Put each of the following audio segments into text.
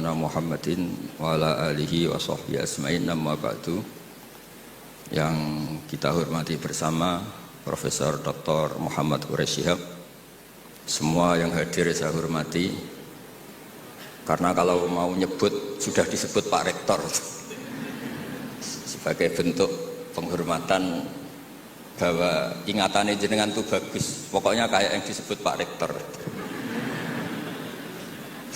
Muhammadin wa ala alihi wa sahbihi asma'in amma ba'du. Yang kita hormati bersama Profesor Dr. Muhammad Quraish Shihab, semua yang hadir saya hormati, karena kalau mau nyebut sudah disebut Pak Rektor sebagai bentuk penghormatan bahwa ingatannya jenengan itu bagus, pokoknya kayak yang disebut Pak Rektor.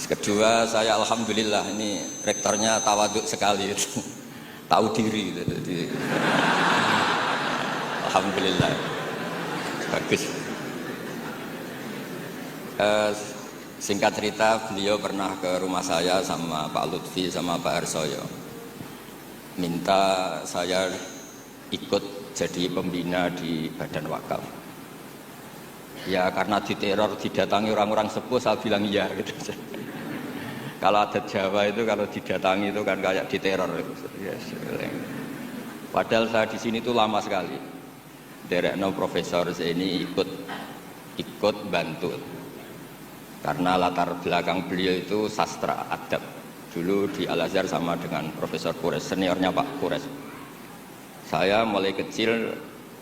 Kedua, saya alhamdulillah ini rektornya tawaduk sekali, tahu diri, jadi alhamdulillah bagus. Singkat cerita, beliau pernah ke rumah saya sama Pak Lutfi sama Pak Harsoyo, minta saya ikut jadi pembina di Badan Wakaf. Ya karena diteror, didatangi orang-orang sepuh, saya bilang iya gitu. Kalau adat Jawa itu kalau didatangi itu kan kayak diteror. Yes. Padahal saya di sini tuh lama sekali. Derekno Profesor ini ikut bantu. Karena latar belakang beliau itu sastra adab. Dulu di Al Azhar sama dengan Profesor Quraish, seniornya Pak Quraish. Saya mulai kecil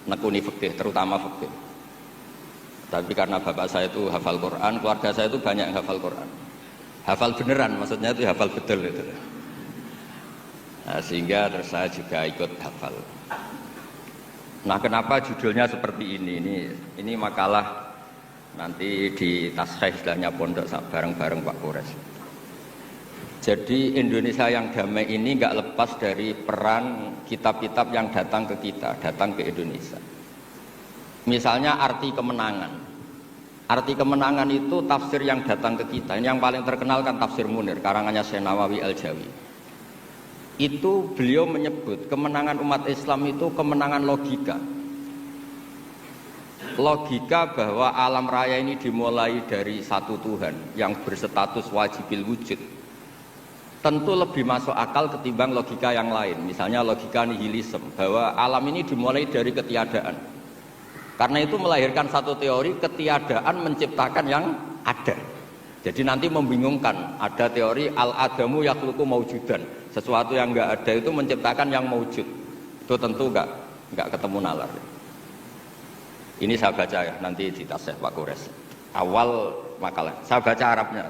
nekuni fikih, terutama fikih. Tapi karena bapak saya itu hafal Quran, keluarga saya itu banyak yang hafal Quran. Hafal beneran, maksudnya itu hafal betul itu. Nah, sehingga terus saya juga ikut hafal. Nah, kenapa judulnya seperti ini? Ini makalah nanti di taskhih istilahnya pondok bareng-bareng Pak Quraish. Jadi Indonesia yang damai ini nggak lepas dari peran kitab-kitab yang datang ke kita, datang ke Indonesia. Misalnya arti kemenangan. Arti kemenangan itu tafsir yang datang ke kita. Ini yang paling terkenal kan tafsir Munir, karangannya Syekh Nawawi Al-Jawi. Itu beliau menyebut kemenangan umat Islam itu kemenangan logika. Logika bahwa alam raya ini dimulai dari satu Tuhan yang berstatus wajibil wujud. Tentu lebih masuk akal ketimbang logika yang lain. Misalnya logika nihilisme, bahwa alam ini dimulai dari ketiadaan. Karena itu melahirkan satu teori ketiadaan menciptakan yang ada. Jadi nanti membingungkan, ada teori al-adamu yakhluqu maujudan, sesuatu yang enggak ada itu menciptakan yang maujud. Itu tentu enggak ketemu nalar. Ini saya baca ya, nanti di tasih Pak Quraish. Awal makalah, saya baca Arabnya.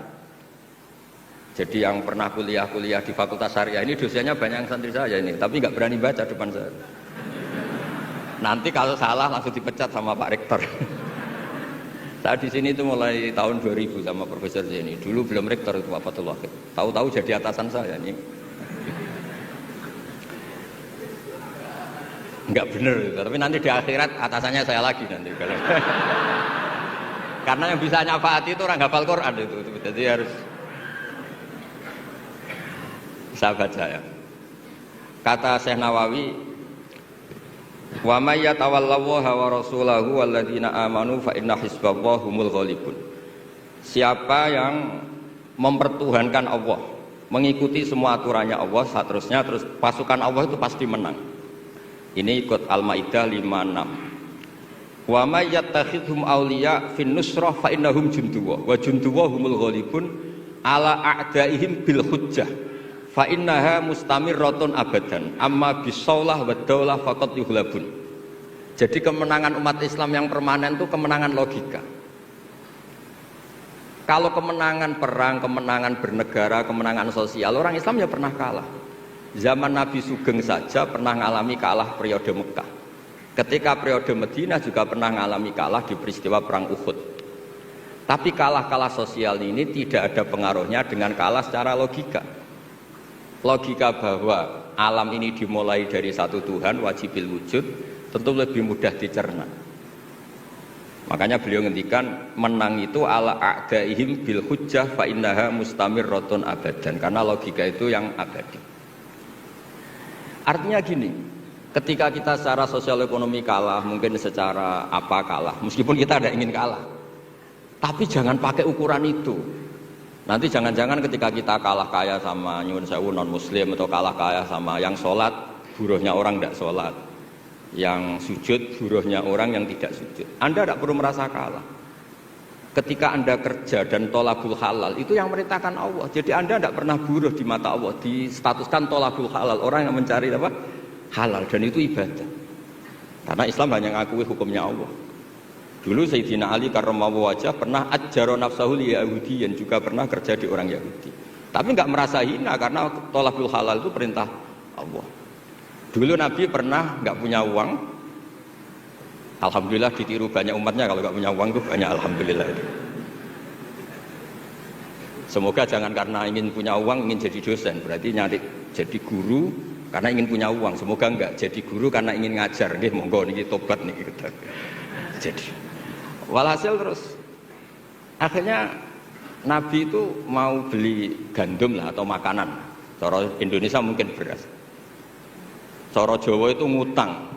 Jadi yang pernah kuliah di Fakultas Syariah ini dosennya banyak yang santri saya ini, tapi enggak berani baca depan saya. Nanti kalau salah langsung dipecat sama Pak Rektor. Saya di sini itu mulai tahun 2000 sama Profesor Zeni. Dulu belum Rektor itu Pak Fatullah. Tahu-tahu jadi atasan saya ini. Enggak bener, tapi nanti di akhirat atasannya saya lagi nanti. Karena yang bisa nyafaati itu orang hafal Quran itu. Jadi harus saya baca ya. Kata Syekh Nawawi, wa may yatawallallaha wa rasulahu walladzina amanu fa inna hizballahi humul ghalibun. Siapa yang mempertuhankan Allah, mengikuti semua aturannya Allah, seterusnya terus pasukan Allah itu pasti menang. Ini ikut Al-Maidah 56. Wa may yattakhidhum awliya fin nusrah fa innahum junduwa wa junduwa humul ghalibun ala a'daihim bil hujjah fa innaha mustamirratun abadan amma bisaulah wa daulah faqat yuhlabun. Jadi kemenangan umat Islam yang permanen itu kemenangan logika. Kalau kemenangan perang, kemenangan bernegara, kemenangan sosial, orang Islam ya pernah kalah. Zaman Nabi Sugeng saja pernah mengalami kalah periode Mekah. Ketika periode Madinah juga pernah mengalami kalah di peristiwa perang Uhud. Tapi kalah-kalah sosial ini tidak ada pengaruhnya dengan kalah secara logika. Logika bahwa alam ini dimulai dari satu Tuhan wajibil wujud tentu lebih mudah dicerna. Makanya beliau ngendikan menang itu ala a'daihim bil hujjah fa innaha mustamirratun abadan, karena logika itu yang abadi. Artinya gini, ketika kita secara sosial ekonomi kalah, mungkin secara apa kalah, meskipun kita tidak ingin kalah, tapi jangan pakai ukuran itu. Nanti jangan-jangan ketika kita kalah kaya sama nyuwun sewu non muslim, atau kalah kaya sama yang sholat, buruhnya orang tidak sholat, yang sujud buruhnya orang yang tidak sujud, Anda tidak perlu merasa kalah. ketika Anda kerja dan tolabul halal itu yang merintahkan Allah. Jadi Anda tidak pernah buruh di mata Allah, distatuskan tolabul halal, orang yang mencari apa? Halal, dan itu ibadah. Karena Islam hanya ngakui hukumnya Allah. Dulu Sayyidina Ali karramallahu wajhah pernah ajjaro nafsahu li Yahudiyan, juga pernah kerja di orang Yahudi. Tapi nggak merasa hina karena tolabul halal itu perintah Allah. Dulu Nabi pernah nggak punya uang. Alhamdulillah ditiru banyak umatnya, kalau nggak punya uang tuh banyak alhamdulillah itu. Semoga jangan karena ingin punya uang ingin jadi dosen, berarti nyari jadi guru karena ingin punya uang. Semoga enggak jadi guru karena ingin ngajar. Nggih monggo niki tobat niki gitu. Jadi walhasil terus akhirnya Nabi itu mau beli gandum lah atau makanan. Cara Indonesia mungkin beras. Cara Jawa itu ngutang.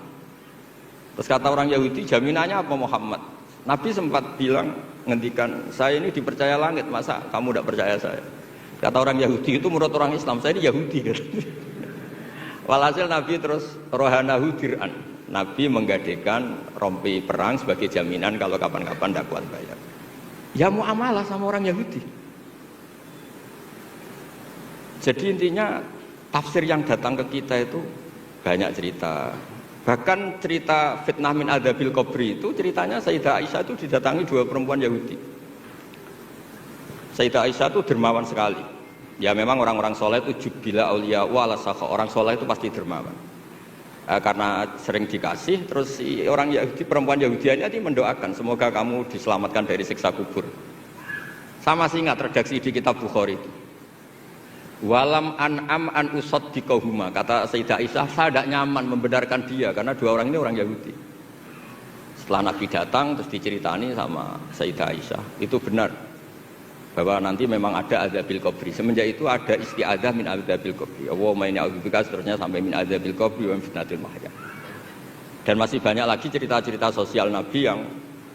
Terus kata orang Yahudi, jaminannya apa Muhammad? Nabi sempat bilang, ngendikan, saya ini dipercaya langit, masa kamu tidak percaya saya? Kata orang Yahudi itu menurut orang Islam, saya ini Yahudi. Walhasil Nabi terus rohanahu dir'an. Nabi menggadekan rompi perang sebagai jaminan kalau kapan-kapan tidak kuat bayar. Ya muamalah sama orang Yahudi. Jadi intinya tafsir yang datang ke kita itu banyak cerita. Bahkan cerita fitnah min adzabil qabri itu ceritanya Sayyidah Aisyah itu didatangi dua perempuan Yahudi. Sayyidah Aisyah itu dermawan sekali. Ya memang orang-orang soleh itu jubila auliya wa lasakha. Orang soleh itu pasti dermawan. Karena sering dikasih, terus si orang Yahudi, perempuan Yahudianya itu mendoakan semoga kamu diselamatkan dari siksa kubur. Sama sih ingat redaksi di kitab Bukhari itu. Walam an'am an usaddiqahuma, kata Sayyidah Aisyah, saya tidak nyaman membenarkan dia karena dua orang ini orang Yahudi. Setelah Nabi datang terus diceritani sama Sayyidah Aisyah, itu benar bahwa nanti memang ada adzabil qabri. Semenjak itu ada isti'adzah min adzabil qabri. Allahumma inni a'udzubika, seterusnya sampai min adzabil qabri wa min fitnatil mahya. Dan masih banyak lagi cerita-cerita sosial Nabi yang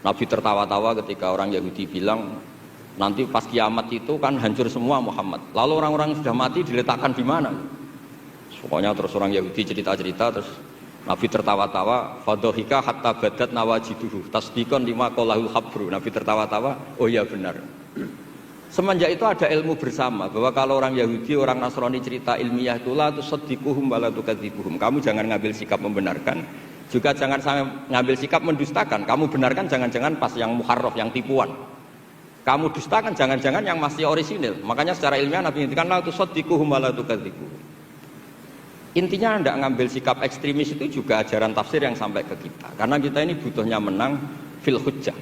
Nabi tertawa-tawa ketika orang Yahudi bilang nanti pas kiamat itu kan hancur semua Muhammad. Lalu orang-orang sudah mati diletakkan di mana? Pokoknya terus orang Yahudi cerita-cerita, terus Nabi tertawa-tawa, fadhahika hatta badat nawajiduhu tasdiqan lima qalahul habru. Nabi tertawa-tawa, oh ya benar. Semenjak itu ada ilmu bersama bahwa kalau orang Yahudi, orang Nasrani cerita ilmiah itu la tusaddiquhum wa la tukadzibuhum. Kamu jangan ngambil sikap membenarkan, juga jangan sampai ngambil sikap mendustakan. Kamu benarkan jangan-jangan pas yang muharraf, yang tipuan. Kamu dustakan jangan-jangan yang masih orisinil. Makanya secara ilmiah Nabi ngendikan la tusaddiquhum wa la tukadzibuhum. Intinya tidak ngambil sikap ekstremis itu juga ajaran tafsir yang sampai ke kita. Karena kita ini butuhnya menang fil hujjah.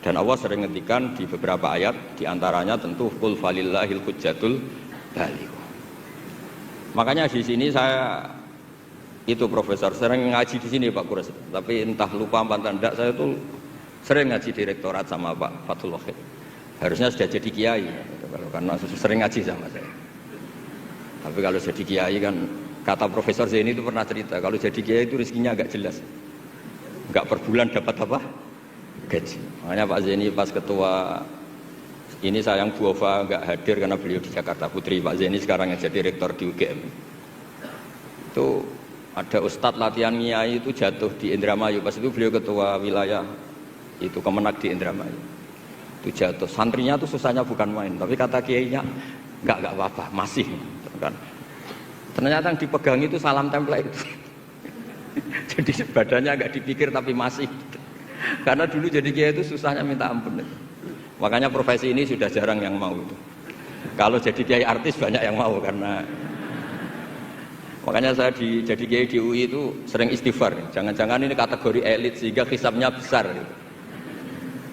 Dan Allah sering ngendikan di beberapa ayat, diantaranya tentu qul falillahil hujjatul baligh. Makanya di sini saya itu profesor sering ngaji di sini Pak Kures. Tapi entah lupa apa tidak, saya tuh sering ngaji direktorat sama Pak Fathul Wahid. Harusnya sudah jadi kiai karena sering ngaji sama saya. Tapi kalau jadi kiai kan kata Profesor Zaini itu pernah cerita kalau jadi kiai itu rezekinya agak jelas, nggak per bulan dapat apa gaji. Makanya Pak Zaini pas ketua ini sayang Bu Ova nggak hadir karena beliau di Jakarta. Putri Pak Zaini sekarang yang jadi rektor di UGM. Itu ada ustadz latihan kiai itu jatuh di Indramayu. Pas itu beliau ketua wilayah itu Kemenak di Indramayu. Itu jatuh, santrinya tuh susahnya bukan main, tapi kata kiainya enggak apa-apa, masih kan. Ternyata yang dipegang itu salam tempel itu. Jadi badannya enggak dipikir tapi masih. Karena dulu jadi kiai itu susahnya minta ampun. Makanya profesi ini sudah jarang yang mau itu. Kalau jadi kiai artis banyak yang mau karena makanya saya jadi kiai di UI itu sering istighfar. Jangan-jangan ini kategori elit sehingga hisabnya besar gitu.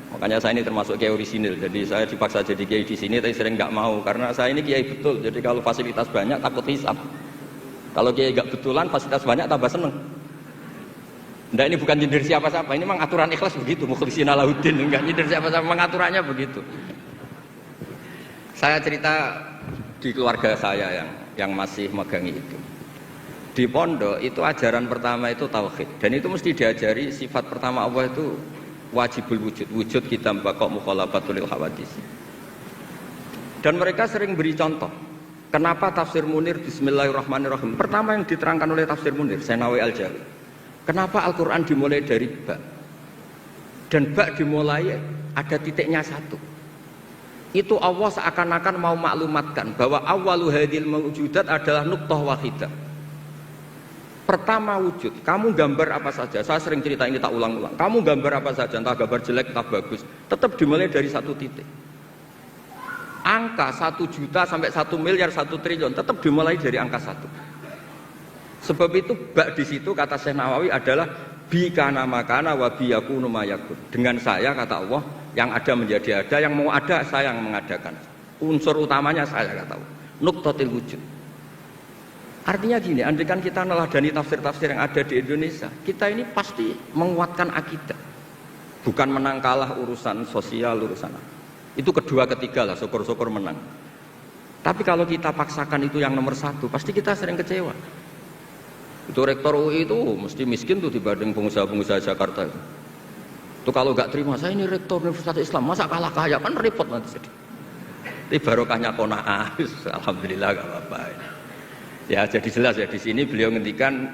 Makanya saya ini termasuk kiai orisinil, jadi saya dipaksa jadi kiai di sini, tapi sering nggak mau karena saya ini kiai betul. Jadi kalau fasilitas banyak takut hisab. Kalau kiai nggak betulan, fasilitas banyak tambah seneng. Nah ini bukan nyindir siapa-siapa, ini memang aturan ikhlas begitu. Mukhlishina lahuddin, nggak nyindir siapa-siapa, memang aturannya begitu. Saya cerita di keluarga saya yang masih megangi itu. Di pondok itu ajaran pertama itu tauhid, dan itu mesti diajari sifat pertama Allah itu wajibul wujud kita mbakok mukhalafatul lil hawadis. Dan mereka sering beri contoh. Kenapa tafsir Munir bismillahirrahmanirrahim? Pertama yang diterangkan oleh tafsir Munir, Senawi Al-Jali. Kenapa Al-Qur'an dimulai dari ba? Dan ba dimulai ada titiknya satu. itu Allah seakan-akan mau maklumatkan bahwa awwalu hadil mawjudat adalah nuqtah wahidah. Pertama wujud, kamu gambar apa saja, saya sering cerita ini tak ulang-ulang, kamu gambar apa saja, entah gambar jelek, entah bagus, tetap dimulai dari satu titik. Angka 1 juta sampai 1 miliar, 1 triliun tetap dimulai dari angka 1. Sebab itu bak di situ kata Syekh Nawawi adalah bi kana makana wa bi yakunu mayakun. Dengan saya kata Allah, yang ada menjadi ada, yang mau ada saya yang mengadakan. Unsur utamanya saya kata Allah. Nuqtatil wujud. Artinya gini, andaikan kita neladani tafsir-tafsir yang ada di Indonesia, kita ini pasti menguatkan akidah. Bukan menang kalah urusan sosial, urusan apa. Itu kedua ketiga lah, syukur-syukur menang. Tapi kalau kita paksakan itu yang nomor 1, pasti kita sering kecewa. Itu rektor UI itu mesti miskin tuh dibanding pengusaha-pengusaha Jakarta itu. Itu kalau nggak terima, saya ini rektor Universitas Islam, masa kalah kaya, kan repot nanti sedih. Tapi barokahnya qanaah, alhamdulillah gak apa-apa. Ya jadi jelas ya di sini beliau ngendikan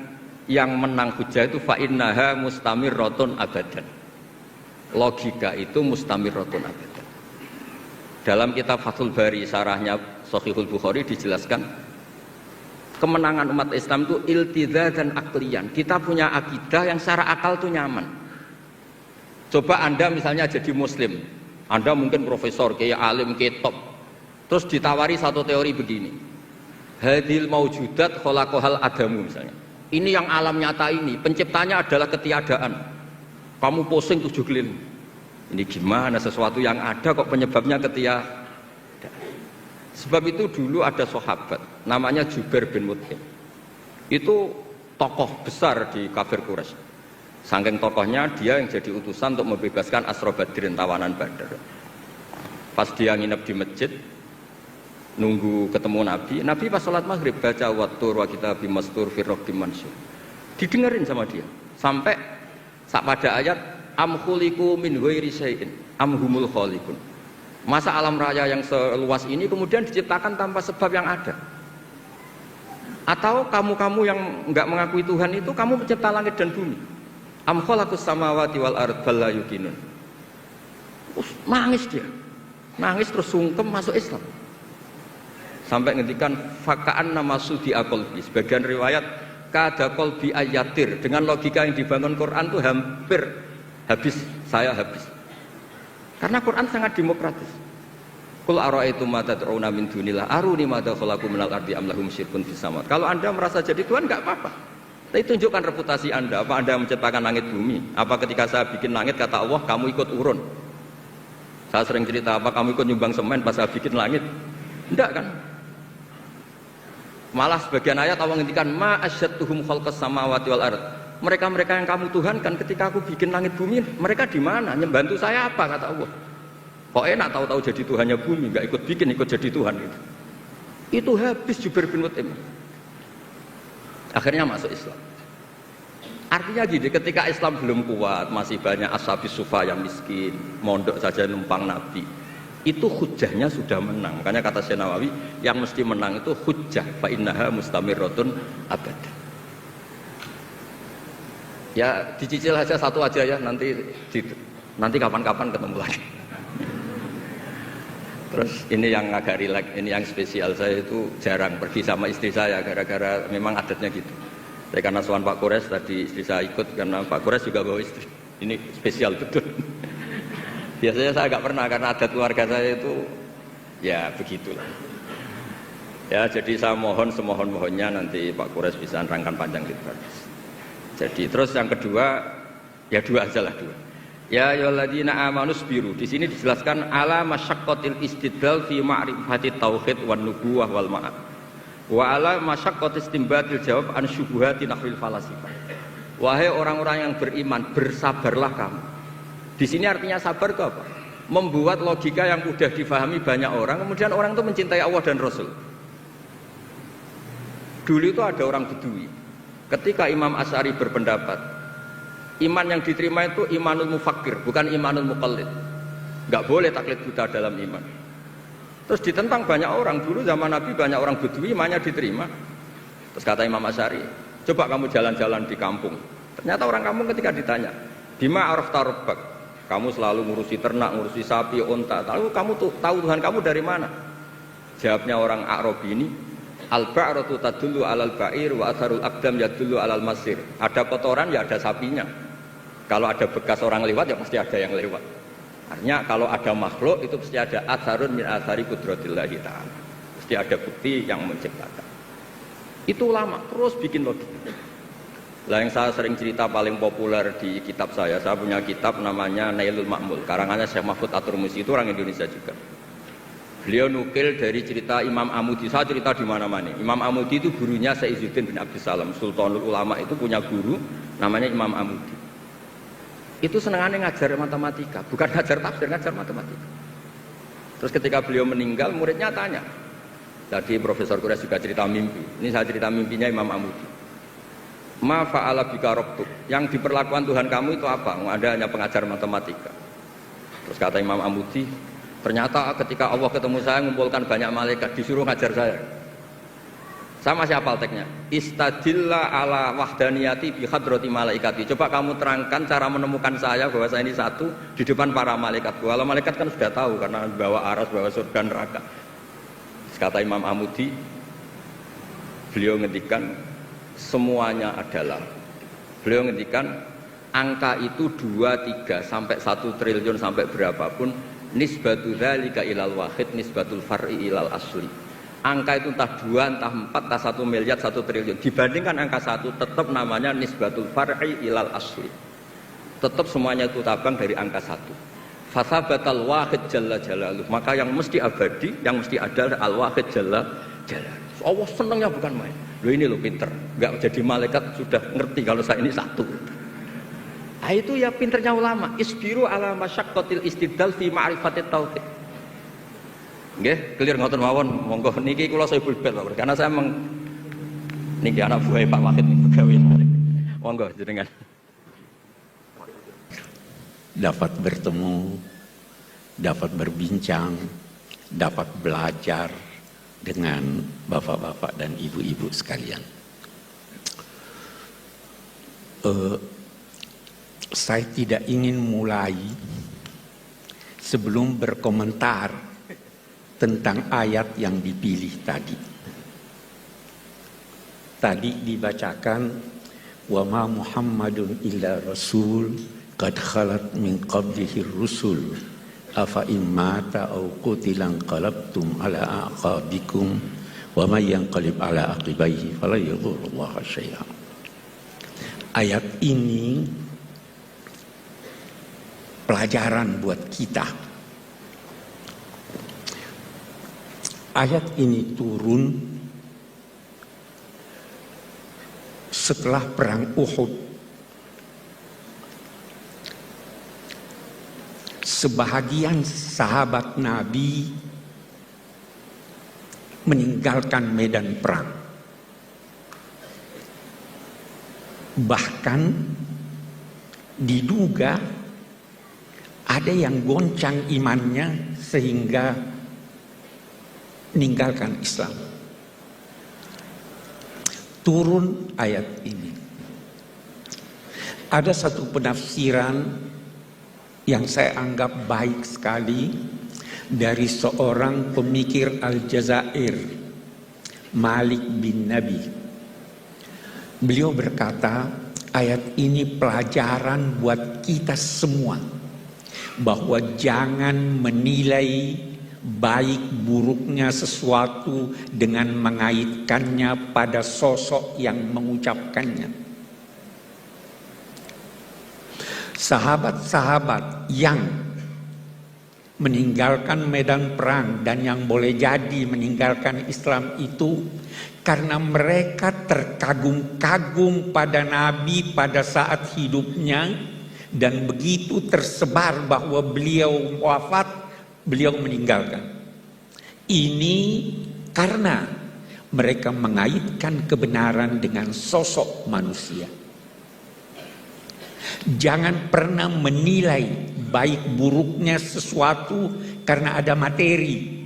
yang menang hujah itu fa innaha mustamirratun abadan. Logika itu mustamirratun abadan. Dalam kitab Fathul Bari sarahnya Shahihul Bukhari dijelaskan kemenangan umat Islam itu iltidza dan aklian. Kita punya akidah yang secara akal tuh nyaman. Coba Anda misalnya jadi muslim, Anda mungkin profesor, kayak alim, kayak top. Terus ditawari satu teori begini. Hadil maujudat khalaqahal adamu misalnya. Ini yang alam nyata ini, penciptanya adalah ketiadaan. Kamu pusing 7 keliling. Ini gimana sesuatu yang ada kok penyebabnya ketiadaan. Sebab itu dulu ada sahabat namanya Jubair bin Mut'im. Itu tokoh besar di kafir Quraisy. Saking tokohnya dia yang jadi utusan untuk membebaskan Asra Badrin, tawanan Badar. Pas dia nginep di masjid nunggu ketemu Nabi, Nabi pas sholat maghrib baca wattur wa kitabim mastur fi raqqim mansur. Didengerin sama dia sampai pada ayat am khuliqu min ghairi syai'in am humul khaliqun. Masa alam raya yang seluas ini kemudian diciptakan tanpa sebab yang ada? Atau kamu-kamu yang enggak mengakui Tuhan itu kamu pencipta langit dan bumi? Am khalaqus samawati wal ard bal la yuqinun. Nangis dia. Nangis terus sungkem masuk Islam. Sampai ngendikan fakaan nama sudi akolbi. Sebagian riwayat kada kolbi ayatir. Dengan logika yang dibangun Quran itu hampir habis, saya habis. Karena Quran sangat demokratis. Qul ara'aytum ma tad'una min dunillah aruni ma khalaqu minal ardi am lahum syirkun fis samawati. Kalau Anda merasa jadi Tuhan enggak apa-apa. Tapi tunjukkan reputasi Anda. Apa Anda menciptakan langit bumi? Apa ketika saya bikin langit kata Allah kamu ikut urun? Saya sering cerita apa kamu ikut nyumbang semen pas saya bikin langit? Enggak kan? Malah sebagian ayat Allah ngendikan ma asyadtuhum khalqas samawati wal ard. Mereka-mereka yang kamu tuhankan ketika aku bikin langit bumi, mereka di mana? Membantu saya apa kata Allah? Kok enak tahu-tahu jadi Tuhannya bumi, enggak ikut bikin, ikut jadi Tuhan gitu. Itu habis Jubair bin Mut'im. Akhirnya masuk Islam. Artinya gini, ketika Islam belum kuat, masih banyak ashabis sufa yang miskin, mondok saja numpang Nabi. Itu hujahnya sudah menang. Makanya kata Syekh Nawawi, yang mesti menang itu hujah fa innaha mustamirratun abada. Ya dicicil aja satu aja ya, nanti kapan-kapan ketemu lagi. Terus ini yang agak rileks, ini yang spesial. Saya itu jarang pergi sama istri saya gara-gara memang adatnya gitu. Saya karena soal Pak Kores tadi istri saya ikut karena Pak Kores juga bawa istri. Ini spesial betul. Biasanya saya agak pernah karena adat keluarga saya itu ya begitulah. Ya jadi saya mohon semohon-mohonnya nanti Pak Kures bisa nerangkan panjang lebar. Jadi terus yang kedua ya dua aja lah dua. Ya ayyuhalladzina amanus biru. Di sini dijelaskan ala masyaqqatil istidlal fi ma'rifati tauhid wan nubuwah wal ma'ad. Wa ala masyaqqatis istinbatil jawab an syubuhati nahwil falasifah. Wahai orang-orang yang beriman, bersabarlah kamu. Di sini artinya sabar itu apa? Membuat logika yang mudah difahami banyak orang, kemudian orang itu mencintai Allah dan Rasul. Dulu itu ada orang Bedui. Ketika Imam Asy'ari berpendapat, iman yang diterima itu imanul mufakkir, bukan imanul muqallid. Enggak boleh taklid buta dalam iman. Terus ditentang banyak orang. Dulu zaman Nabi banyak orang Bedui imannya diterima. Terus kata Imam Asy'ari, coba kamu jalan-jalan di kampung. Ternyata orang kampung ketika ditanya, bima arafta rabbak, Kamu selalu ngurusi ternak, ngurusi sapi, unta. Lalu kamu tahu Tuhan kamu dari mana? Jawabnya orang Arabi ini, al-ba'ratu tadullu alal ba'ir wa atharul aqdam yadullu alal masir. Ada kotoran ya ada sapinya. Kalau ada bekas orang lewat ya pasti ada yang lewat. Artinya kalau ada makhluk itu pasti ada atharun min athari qudratillahi ta'ala. Pasti ada bukti yang menciptakan. Itu ulama terus bikin logik. Lah yang saya sering cerita paling populer di kitab saya punya kitab namanya Nailul Ma'mul, karangannya Syekh Mahfud At-Turmusi, itu orang Indonesia juga. Beliau nukil dari cerita Imam Amudi, saya cerita di mana-mana. Imam Amudi itu gurunya Syekh Izzuddin bin Abdussalam, Sultanul Ulama itu punya guru namanya Imam Amudi. Itu senangannya ngajar matematika, bukan ngajar tafsir, ngajar matematika. Terus ketika beliau meninggal, muridnya tanya. Tadi Profesor Kures juga cerita mimpi. Ini saya cerita mimpinya Imam Amudi. Ma fa'ala bika rabbuk, yang diperlakukan Tuhan kamu itu apa? Ada hanya pengajar matematika. Terus kata Imam Amudi, ternyata ketika Allah ketemu saya mengumpulkan banyak malaikat, disuruh ngajar saya. Saya masih hafal teksnya. Istadilla ala wahdaniyati bi hadrati malaikati. Coba kamu terangkan cara menemukan saya bahwa saya ini satu di depan para malaikat. Kalau malaikat kan sudah tahu karena bawa aras, bawa surga neraka. Terus kata Imam Amudi, beliau ngendikan semuanya adalah, beliau ngendikan angka itu 2, 3 sampai 1 triliun sampai berapapun, nisbatu dzalika ilal wahid nisbatul far'i ilal asli. Angka itu entah 2, entah 4, entah 1 miliar, 1 triliun. Dibandingkan angka 1 tetap namanya nisbatul far'i ilal asli. Tetap semuanya itu tabang dari angka 1. Fasabatal wahid jalla jalaluh. Maka yang mesti abadi, yang mesti ada al-wahid jalla jalaluh. Allah senangnya bukan main. Loh ini lo pinter, nggak jadi malaikat sudah ngerti kalau saya ini satu. Nah, itu ya pinternya ulama. Isbiru ala masyaqqatil istidlal fi ma'rifatit tauhid. Nggih, clear ngoten mawon. Monggo niki kula saya bulbel karena saya niki anak buah Pak Wahid pegawai. Monggo jenengan. Dapat bertemu, dapat berbincang, dapat belajar dengan bapak-bapak dan ibu-ibu sekalian. Saya tidak ingin mulai sebelum berkomentar tentang ayat yang dipilih tadi. Tadi dibacakan wa ma Muhammadun illa rasul qad khalat min qablihi rusul afa immata aw qutilan qalabtum ala aqabikum wa may yanqalib ala aqibaihi fala yadhurrullaha syai'a. Ayat ini pelajaran buat kita. Ayat ini turun setelah perang Uhud. Sebahagian sahabat Nabi meninggalkan medan perang. Bahkan diduga ada yang goncang imannya sehingga meninggalkan Islam. Turun ayat ini. Ada satu penafsiran yang saya anggap baik sekali dari seorang pemikir Aljazair, Malik bin Nabi. Beliau berkata, ayat ini pelajaran buat kita semua bahwa jangan menilai baik buruknya sesuatu dengan mengaitkannya pada sosok yang mengucapkannya. Sahabat-sahabat yang meninggalkan medan perang dan yang boleh jadi meninggalkan Islam itu karena mereka terkagum-kagum pada Nabi pada saat hidupnya, dan begitu tersebar bahwa beliau wafat, beliau meninggalkan. Ini karena mereka mengaitkan kebenaran dengan sosok manusia. Jangan pernah menilai baik buruknya sesuatu karena ada materi.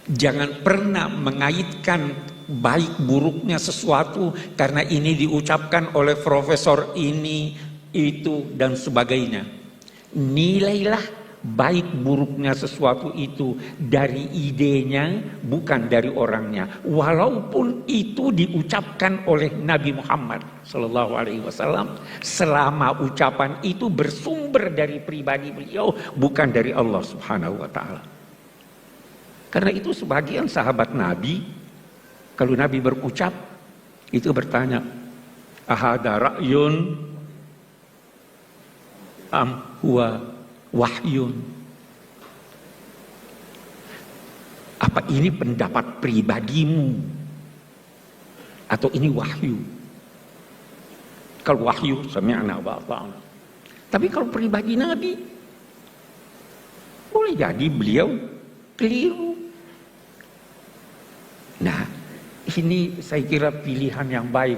Jangan pernah mengaitkan baik buruknya sesuatu karena ini diucapkan oleh profesor ini, itu dan sebagainya. Nilailah baik buruknya sesuatu itu dari idenya, bukan dari orangnya. Walaupun itu diucapkan oleh Nabi Muhammad Sallallahu Alaihi Wasallam, selama ucapan itu bersumber dari pribadi beliau, bukan dari Allah Subhanahu Wa Taala. Karena itu sebagian sahabat Nabi, kalau Nabi berucap, itu bertanya, ahada ra'yun am huwa wahyun. Apa ini pendapat pribadimu atau ini wahyu? Kalau wahyu sami'na wa ata'na. Tapi kalau pribadi Nabi, boleh jadi beliau keliru. Nah, ini saya kira pilihan yang baik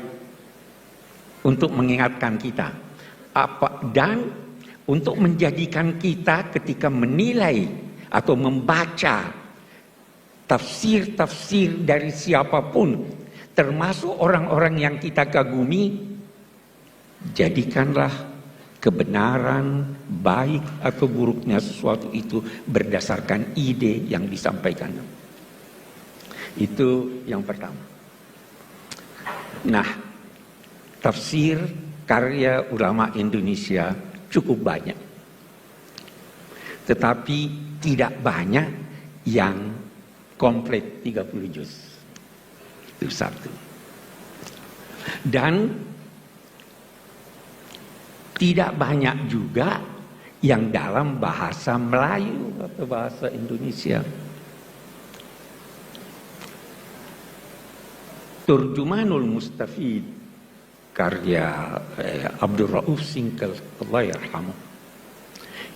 untuk mengingatkan kita. Dan untuk menjadikan kita ketika menilai atau membaca tafsir-tafsir dari siapapun, termasuk orang-orang yang kita kagumi, jadikanlah kebenaran, baik atau buruknya sesuatu itu berdasarkan ide yang disampaikan. Itu yang pertama. Nah, tafsir karya ulama Indonesia cukup banyak, tetapi tidak banyak yang komplit 30 juz. Itu satu. Dan tidak banyak juga yang dalam bahasa Melayu atau bahasa Indonesia. Turjumanul Mustafid karya Abdul Rauf Singkal, Allah yarhamuh,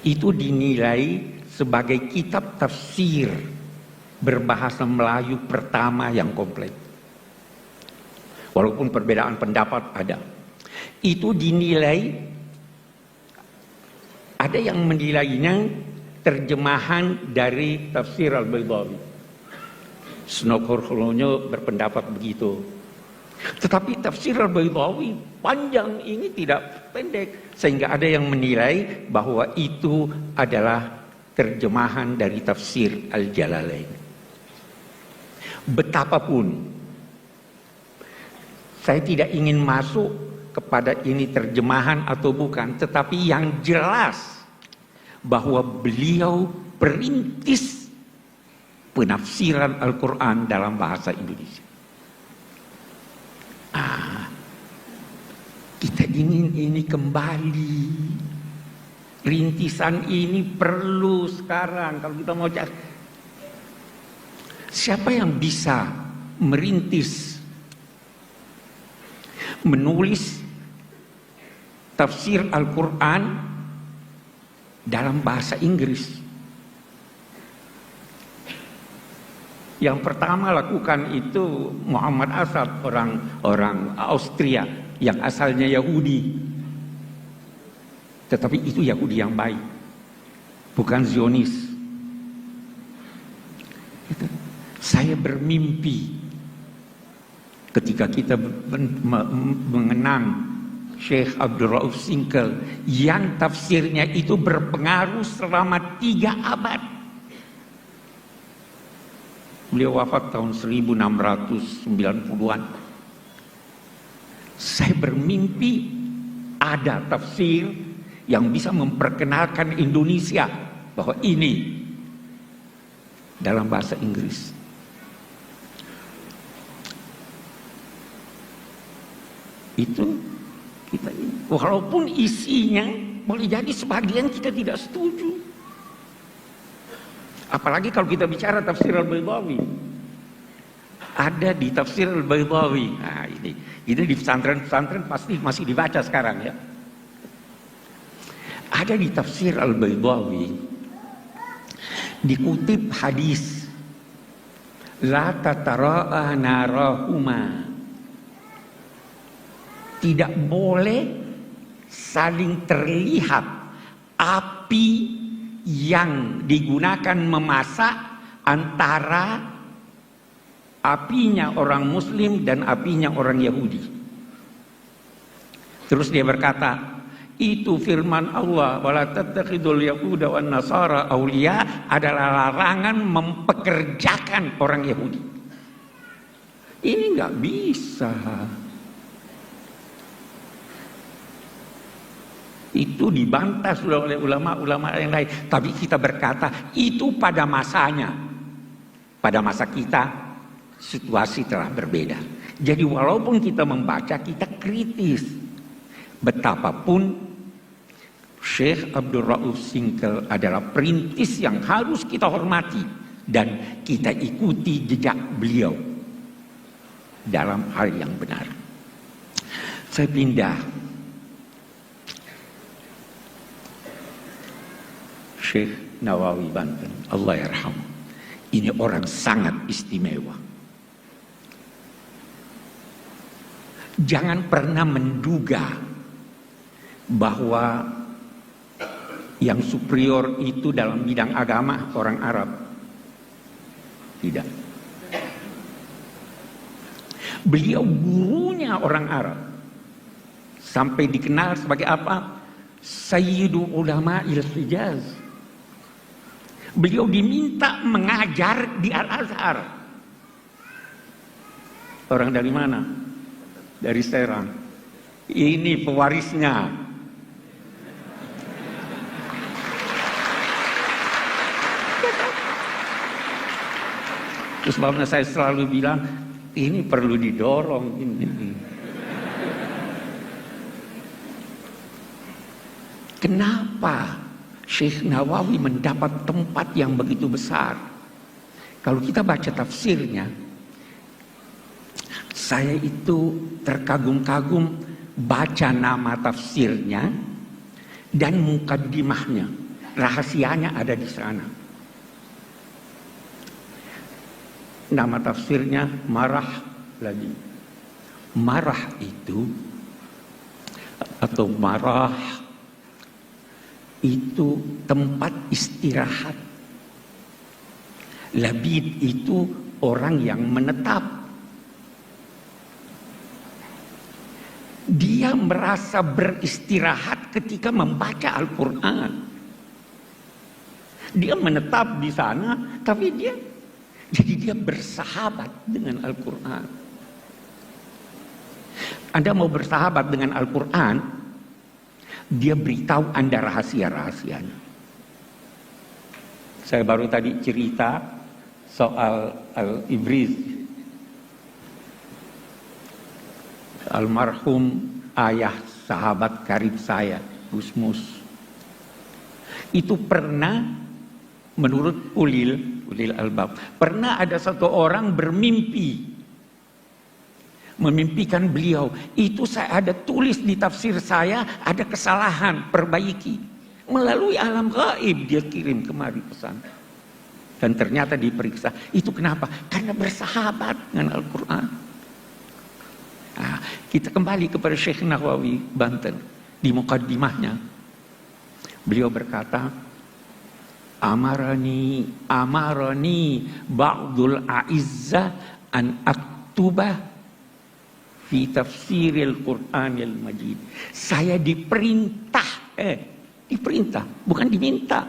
itu dinilai sebagai kitab tafsir berbahasa Melayu pertama yang komplit. Walaupun perbedaan pendapat ada. Itu dinilai, ada yang menilainya terjemahan dari tafsir Al-Baydawi. Snokor-Holonyo berpendapat begitu. Tetapi tafsir Al-Baydawi panjang ini tidak pendek, sehingga ada yang menilai bahwa itu adalah terjemahan dari tafsir Al-Jalalain. Betapapun saya tidak ingin masuk kepada ini terjemahan atau bukan, tetapi yang jelas bahwa beliau perintis penafsiran Al-Quran dalam bahasa Indonesia. Kita ingin ini kembali. Rintisan ini perlu sekarang. Kalau kita mau cari, siapa yang bisa merintis, menulis tafsir Al-Quran dalam bahasa Inggris? Yang pertama lakukan itu Muhammad Asad, orang Austria yang asalnya Yahudi. Tetapi itu Yahudi yang baik, bukan Zionis. Saya bermimpi ketika kita mengenang Syekh Abdul Rauf Singkal yang tafsirnya itu berpengaruh selama 3 abad. Beliau wafat tahun 1690-an. Saya bermimpi ada tafsir yang bisa memperkenalkan Indonesia bahwa ini dalam bahasa Inggris. Itu kita, walaupun isinya boleh jadi sebagian kita tidak setuju. Apalagi kalau kita bicara tafsir Al-Baydawi. Ada di tafsir Al-Baydawi. Nah, ini di pesantren-pesantren pasti masih dibaca sekarang ya. Ada di tafsir Al-Baydawi dikutip hadis la tatara'a narahuma, tidak boleh saling terlihat api yang digunakan memasak antara apinya orang Muslim dan apinya orang Yahudi. Terus dia berkata, Itu firman Allah, wala tattakhidul yahuda wan nasara auliya, adalah larangan mempekerjakan orang Yahudi. Ini nggak bisa. Itu dibantah sudah oleh ulama-ulama yang lain. Tapi kita berkata itu pada masanya. Pada masa kita situasi telah berbeda. Jadi walaupun kita membaca, kita kritis. Betapapun Syekh Abdul Rauf Singkel adalah perintis yang harus kita hormati. Dan kita ikuti jejak beliau dalam hal yang benar. Saya pindah. Syekh Nawawi Banten, Allah yarham. Ini orang sangat istimewa. Jangan pernah menduga bahwa yang superior itu dalam bidang agama orang Arab. Tidak. Beliau gurunya orang Arab. Sampai dikenal sebagai apa? Sayyidu Ulama'il Hijaz. Beliau diminta mengajar di Al-Azhar. Orang dari mana? Dari Serang. Ini pewarisnya. Terus sebabnya saya selalu bilang, ini perlu didorong ini. Kenapa Syekh Nawawi mendapat tempat yang begitu besar? Kalau kita baca tafsirnya, saya itu terkagum-kagum baca nama tafsirnya dan mukaddimahnya. Rahasianya ada di sana. Nama tafsirnya Marah lagi. Marah itu atau marah itu tempat istirahat. Labid itu orang yang menetap. Dia merasa beristirahat ketika membaca Al-Quran. Dia menetap di sana, tapi dia bersahabat dengan Al-Quran. Anda mau bersahabat dengan Al-Quran, dia beritahu Anda rahasia-rahasianya. Saya baru tadi cerita soal Al-Ibriz. Almarhum ayah sahabat karib saya, Gus Mus. Itu pernah, menurut Ulil Albab, pernah ada satu orang bermimpi memimpikan beliau. Itu saya ada tulis di tafsir saya, ada kesalahan, perbaiki. Melalui alam gaib dia kirim kemari pesan. Dan ternyata diperiksa. Itu kenapa? Karena bersahabat dengan Al-Quran. Nah, kita kembali kepada Syekh Nawawi Banten. Di mukaddimahnya beliau berkata, Amarani ba'dul a'izzah an aktubah fi tafsiril Qur'anil Majid. Saya diperintah, diperintah, bukan diminta.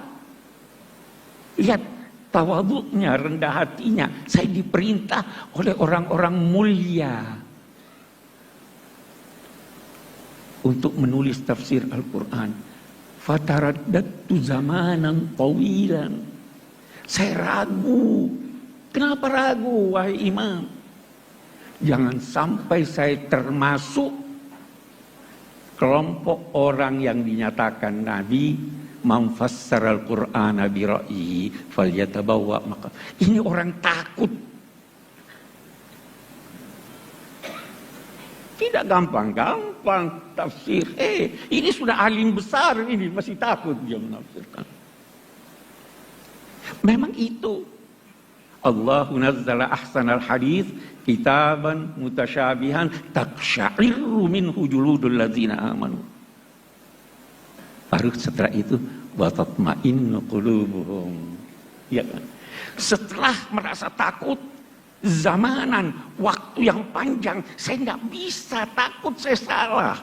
Lihat tawadhu'nya, rendah hatinya. Saya diperintah oleh orang-orang mulia untuk menulis tafsir Al-Quran. Fataraddadtu zamanan tawilan. Saya ragu. Kenapa ragu, wahai imam? Jangan sampai saya termasuk kelompok orang yang dinyatakan Nabi man fassara al-Qur'ana bi ra'yihi falyatabawwa maqam. Ini orang takut. Tidak gampang-gampang tafsir. Ini sudah alim besar ini masih takut dia menafsirkan. Memang itu. Allahu nazzala ahsanal hadis kitaban mutasyabihan taqsya'irru minhu juludul ladzina amanu. Baru setelah itu wa tatma'innu qulubuhum. Ya kan? Setelah merasa takut zamanan, waktu yang panjang, saya nggak bisa, takut saya salah.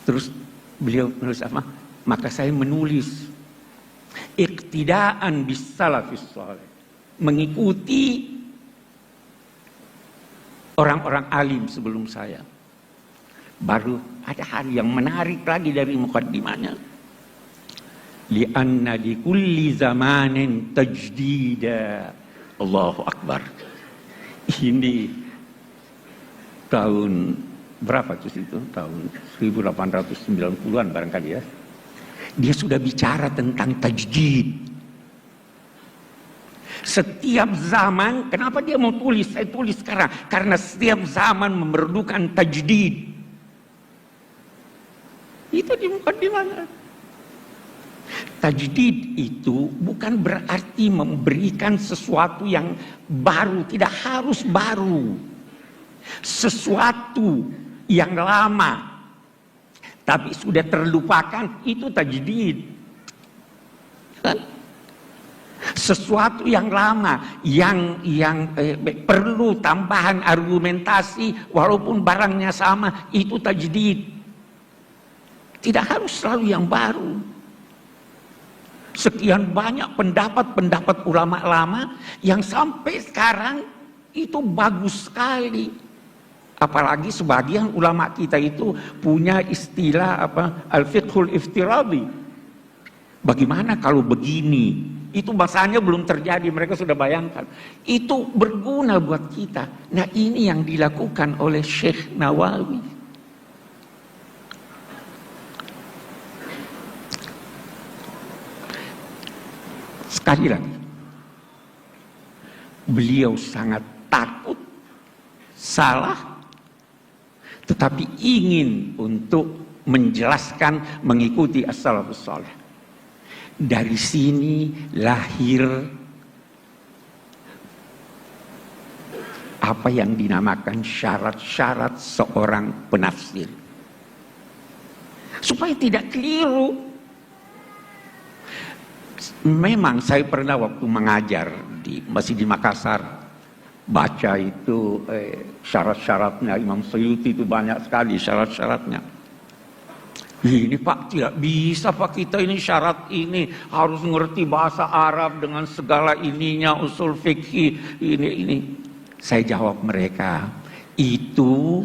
Terus beliau menulis apa? Maka saya menulis iqtidaan bis salafis saleh, mengikuti orang-orang alim sebelum saya. Baru ada hal yang menarik lagi dari mukaddimahnya. Li'anna di kulli zamanin tajdida. Allahu Akbar. Ini tahun berapa itu? Tahun 1890-an barangkali ya. Dia sudah bicara tentang tajdid. Setiap zaman, kenapa dia mau tulis? Saya tulis sekarang. Karena setiap zaman memerlukan tajdid. Itu di mukadimah. Tajdid itu bukan berarti memberikan sesuatu yang baru. Tidak harus baru. Sesuatu yang lama tapi sudah terlupakan, itu tajdid. Kan? Sesuatu yang lama yang perlu tambahan argumentasi walaupun barangnya sama, itu tajdid. Tidak harus selalu yang baru. Sekian banyak pendapat-pendapat ulama lama yang sampai sekarang itu bagus sekali. Apalagi sebagian ulama kita itu punya istilah al-fiqhul iftiradi. Bagaimana kalau begini? Itu bahasanya belum terjadi, mereka sudah bayangkan. Itu berguna buat kita. Nah, ini yang dilakukan oleh Syekh Nawawi. Sekali lagi, beliau sangat takut salah, tetapi ingin untuk menjelaskan, mengikuti as-salafus saleh. Dari sini lahir apa yang dinamakan syarat-syarat seorang penafsir. Supaya tidak keliru. Memang saya pernah waktu mengajar masih di Makassar, baca itu syarat-syaratnya Imam Suyuti, itu banyak sekali syarat-syaratnya. Ini Pak, tidak bisa Pak, kita ini syarat ini harus mengerti bahasa Arab dengan segala ininya, usul fikih ini. Saya jawab mereka, itu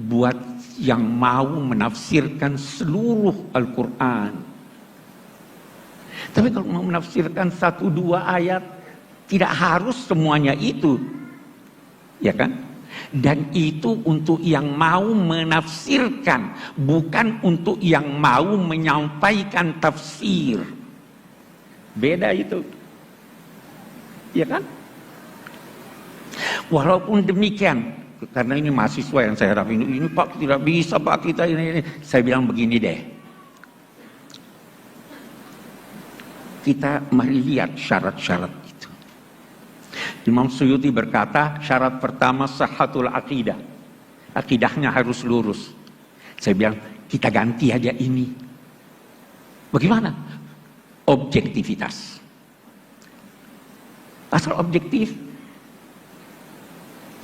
buat yang mau menafsirkan seluruh Al-Quran. Tapi kalau mau menafsirkan 1-2 ayat, tidak harus semuanya itu. Ya kan? Dan itu untuk yang mau menafsirkan, bukan untuk yang mau menyampaikan tafsir. Beda itu. Ya kan? Walaupun demikian, karena ini mahasiswa yang saya harap ini Pak, tidak bisa Pak kita ini. Saya bilang begini deh. Kita mari lihat syarat-syarat itu. Imam Suyuti berkata, syarat pertama sahhatul aqidah. Akidahnya harus lurus. Saya bilang, kita ganti aja ini. Bagaimana? Objektivitas. Asal objektif.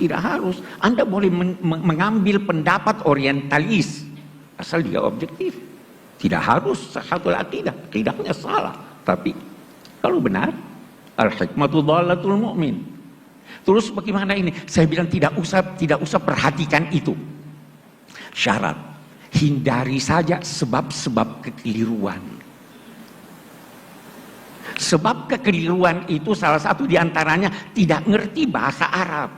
Tidak harus. Anda boleh mengambil pendapat orientalis. Asal dia objektif. Tidak harus sahhatul aqidah. Akidahnya salah. Tapi kalau benar, al-hikmatu dhalatul mu'min. Terus bagaimana ini? Saya bilang tidak usah perhatikan itu. Syarat, hindari saja sebab-sebab kekeliruan. Sebab kekeliruan itu salah satu diantaranya tidak ngerti bahasa Arab.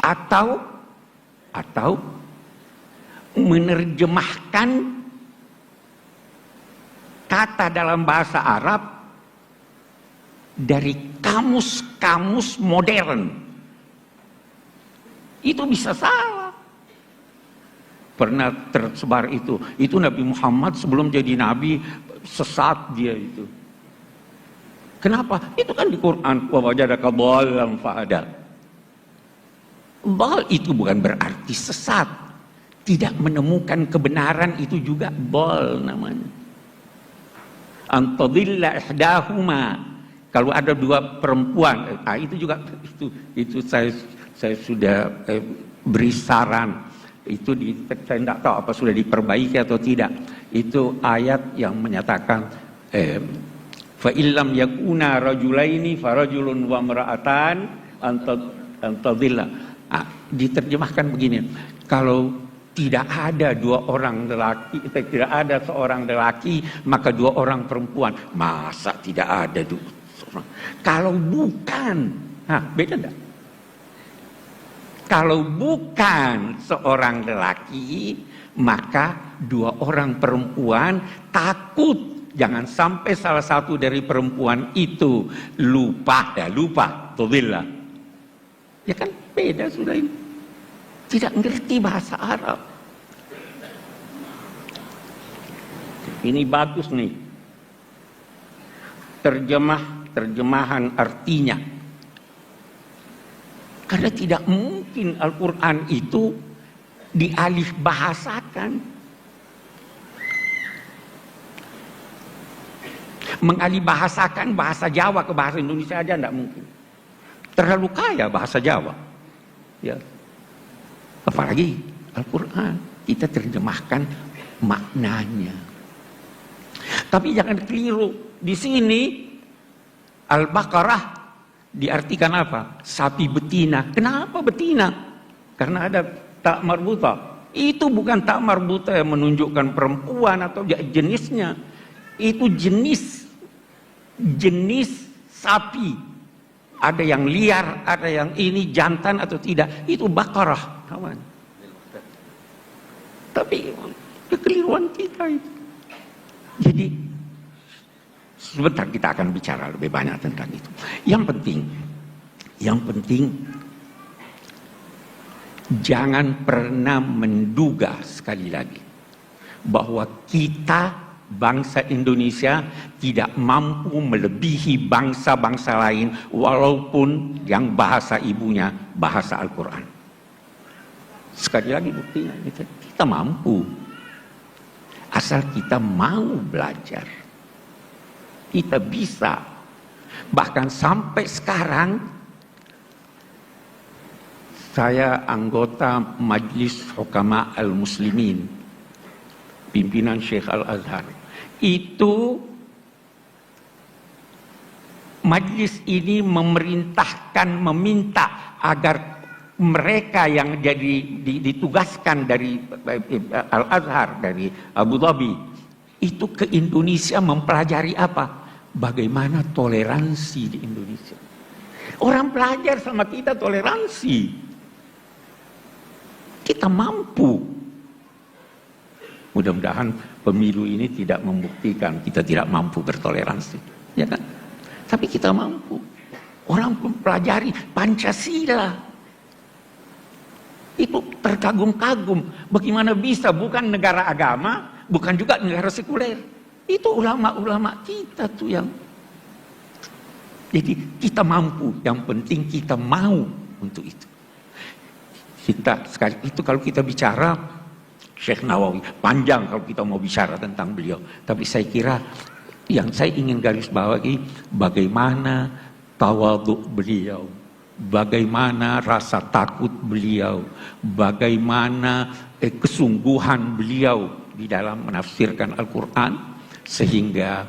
Atau menerjemahkan kata dalam bahasa Arab dari kamus-kamus modern. Itu bisa salah. Pernah tersebar itu Nabi Muhammad sebelum jadi Nabi sesat dia itu. Kenapa? Itu kan di Quran, wa wajadaka dhallan fahada. Dhal itu bukan berarti sesat. Tidak menemukan kebenaran itu juga dhal namanya. Antadilla ihdahuma. Kalau ada dua perempuan, itu juga itu saya saya sudah beri saran. Itu saya tidak tahu apa sudah diperbaiki atau tidak. Itu ayat yang menyatakan fa illam yakuna rajulaini farajulun wa imra'atan antadilla. Diterjemahkan begini, kalau tidak ada dua orang lelaki, tidak ada seorang lelaki, maka dua orang perempuan. Masa tidak ada dua orang? Kalau bukan, beda enggak? Kalau bukan seorang lelaki, maka dua orang perempuan. Takut jangan sampai salah satu dari perempuan itu lupa, tudillah. Ya kan beda sudah ini. Tidak ngerti bahasa Arab. Ini bagus nih. Terjemahan artinya. Karena tidak mungkin Al-Quran itu dialih bahasakan. Mengalih bahasakan bahasa Jawa ke bahasa Indonesia aja tidak mungkin. Terlalu kaya bahasa Jawa. Ya. Apalagi Al-Quran, kita terjemahkan maknanya. Tapi jangan keliru. Di sini Al-Baqarah diartikan apa? Sapi betina. Kenapa betina? Karena ada tak marbuta. Itu bukan tak marbuta yang menunjukkan perempuan atau jenisnya. Itu jenis sapi. Ada yang liar, ada yang ini jantan atau tidak. Itu Baqarah, kawan. Tapi kekeliruan kita itu. Jadi sebentar kita akan bicara lebih banyak tentang itu. Yang penting jangan pernah menduga sekali lagi bahwa kita bangsa Indonesia tidak mampu melebihi bangsa-bangsa lain walaupun yang bahasa ibunya bahasa Al-Quran. Sekali lagi buktinya kita mampu asal kita mau belajar. Kita bisa. Bahkan sampai sekarang saya anggota Majlis Hukama Al-Muslimin, pimpinan Syekh Al-Azhar. Itu majlis ini meminta agar mereka yang ditugaskan dari Al-Azhar, dari Abu Dhabi, itu ke Indonesia mempelajari apa? Bagaimana toleransi di Indonesia. Orang belajar sama kita toleransi. Kita mampu. Mudah-mudahan pemilu ini tidak membuktikan kita tidak mampu bertoleransi. Ya kan? Tapi kita mampu. Orang mempelajari Pancasila. Itu terkagum-kagum. Bagaimana bisa bukan negara agama, bukan juga negara sekuler. Itu ulama-ulama kita tuh yang. Jadi kita mampu. Yang penting kita mau untuk itu. Kita sekali itu kalau kita bicara Syekh Nawawi panjang kalau kita mau bicara tentang beliau. Tapi saya kira yang saya ingin garis bawahi bagaimana tawadhu beliau, bagaimana rasa takut beliau, bagaimana kesungguhan beliau di dalam menafsirkan Al-Quran sehingga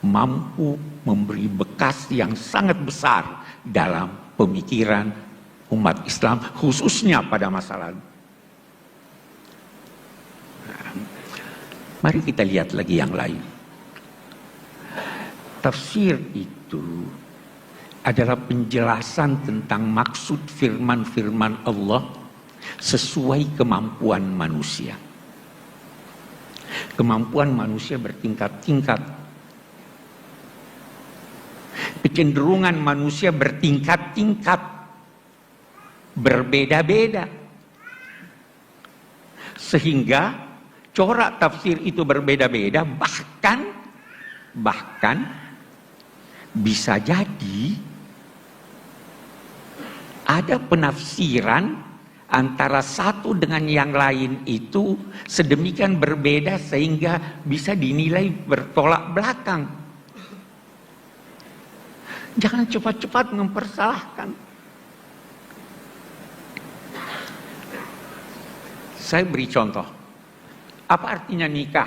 mampu memberi bekas yang sangat besar dalam pemikiran umat Islam khususnya pada masa lalu. Mari kita lihat lagi yang lain. Tafsir itu adalah penjelasan tentang maksud firman-firman Allah sesuai kemampuan manusia. Kemampuan manusia bertingkat-tingkat. Kecenderungan manusia bertingkat-tingkat. Berbeda-beda. Sehingga corak tafsir itu berbeda-beda, bahkan bisa jadi ada penafsiran antara satu dengan yang lain itu sedemikian berbeda sehingga bisa dinilai bertolak belakang. Jangan cepat-cepat mempersalahkan. Saya beri contoh. Apa artinya nikah?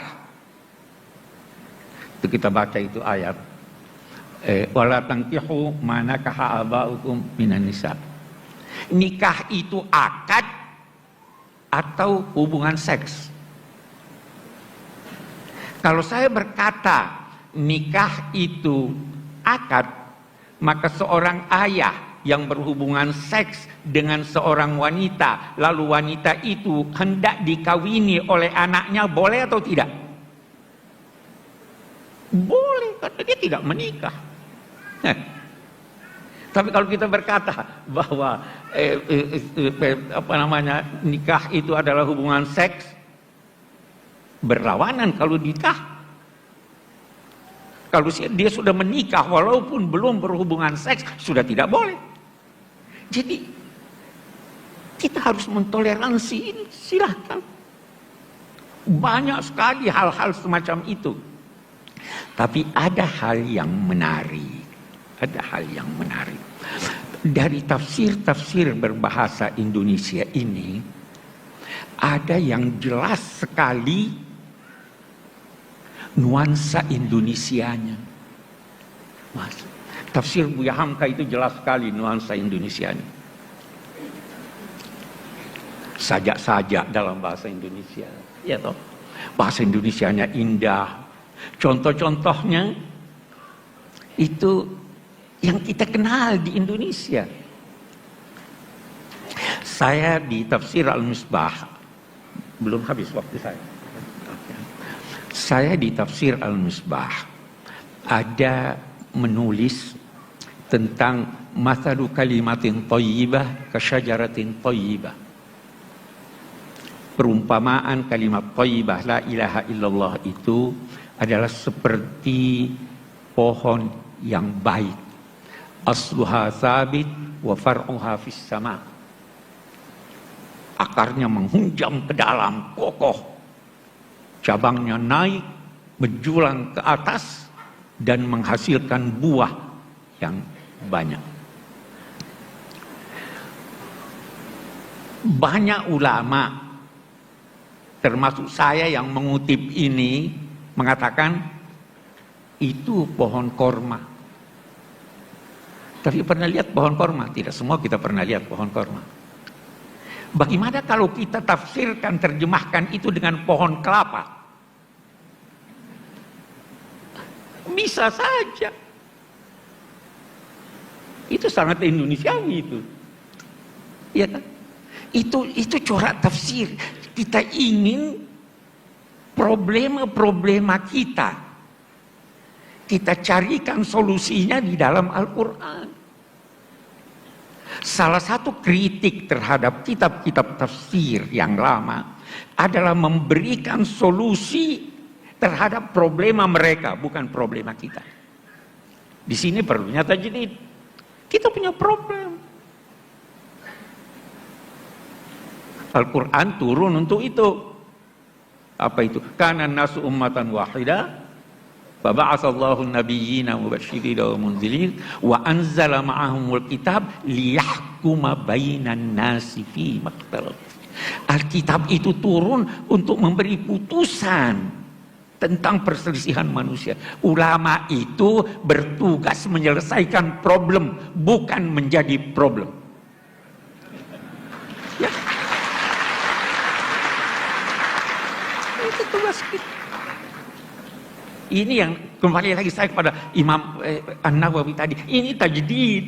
Itu kita baca itu ayat. Wala tankihu ma nakaha abaukum minan nisa. Nikah itu akad atau hubungan seks. Kalau saya berkata nikah itu akad, maka seorang ayah yang berhubungan seks dengan seorang wanita, lalu wanita itu hendak dikawini oleh anaknya, boleh atau tidak? Boleh, karena dia tidak menikah. Tapi kalau kita berkata bahwa nikah itu adalah hubungan seks, berlawanan kalau nikah. Kalau dia sudah menikah walaupun belum berhubungan seks, sudah tidak boleh. Jadi kita harus mentoleransi ini, silahkan. Banyak sekali hal-hal semacam itu. Tapi ada hal yang menarik. Ada hal yang menarik. Dari tafsir-tafsir berbahasa Indonesia ini, ada yang jelas sekali nuansa Indonesianya. Mas, tafsir Buya Hamka itu jelas sekali nuansa Indonesianya. Sajak-sajak dalam bahasa Indonesia, ya toh. Bahasa Indonesianya indah. Contoh-contohnya itu yang kita kenal di Indonesia. Saya di tafsir Al-Misbah, belum habis waktu saya. Saya di tafsir Al-Misbah ada menulis tentang mathalu kalimatin thayyibah kasyajaratin thayyibah. Perumpamaan kalimat thayyibah la ilaha illallah itu adalah seperti pohon yang baik. Asluha sabit wa far'uha fis sama. Akarnya menghunjam ke dalam, kokoh. Cabangnya naik, menjulang ke atas, dan menghasilkan buah yang banyak. Banyak ulama, termasuk saya yang mengutip ini, mengatakan itu pohon korma. Tapi pernah lihat pohon korma? Tidak semua kita pernah lihat pohon korma. Bagaimana kalau kita tafsirkan, terjemahkan itu dengan pohon kelapa? Bisa saja. Itu sangat Indonesiawi itu. Ya kan? Itu corak tafsir. Kita ingin problema-problema kita carikan solusinya di dalam Al-Quran. Salah satu kritik terhadap kitab-kitab tafsir yang lama adalah memberikan solusi terhadap problema mereka, bukan problema kita. Di sini perlunya tajdid. Kita punya problem. Al-Quran turun untuk itu. Apa itu? Kana nasu ummatan wahidah. Faba'atsallahu an-nabiyyina mubashshirina wa mundzirin wa anzala ma'ahumul kitab liyahkuma bainan nasi fi maktalaf. Alkitab itu turun untuk memberi putusan tentang perselisihan manusia. Ulama itu bertugas menyelesaikan problem, bukan menjadi problem. Ya. Itu tugas kita. Ini yang kembali lagi saya kepada Imam An-Nawawi tadi. Ini tajdid.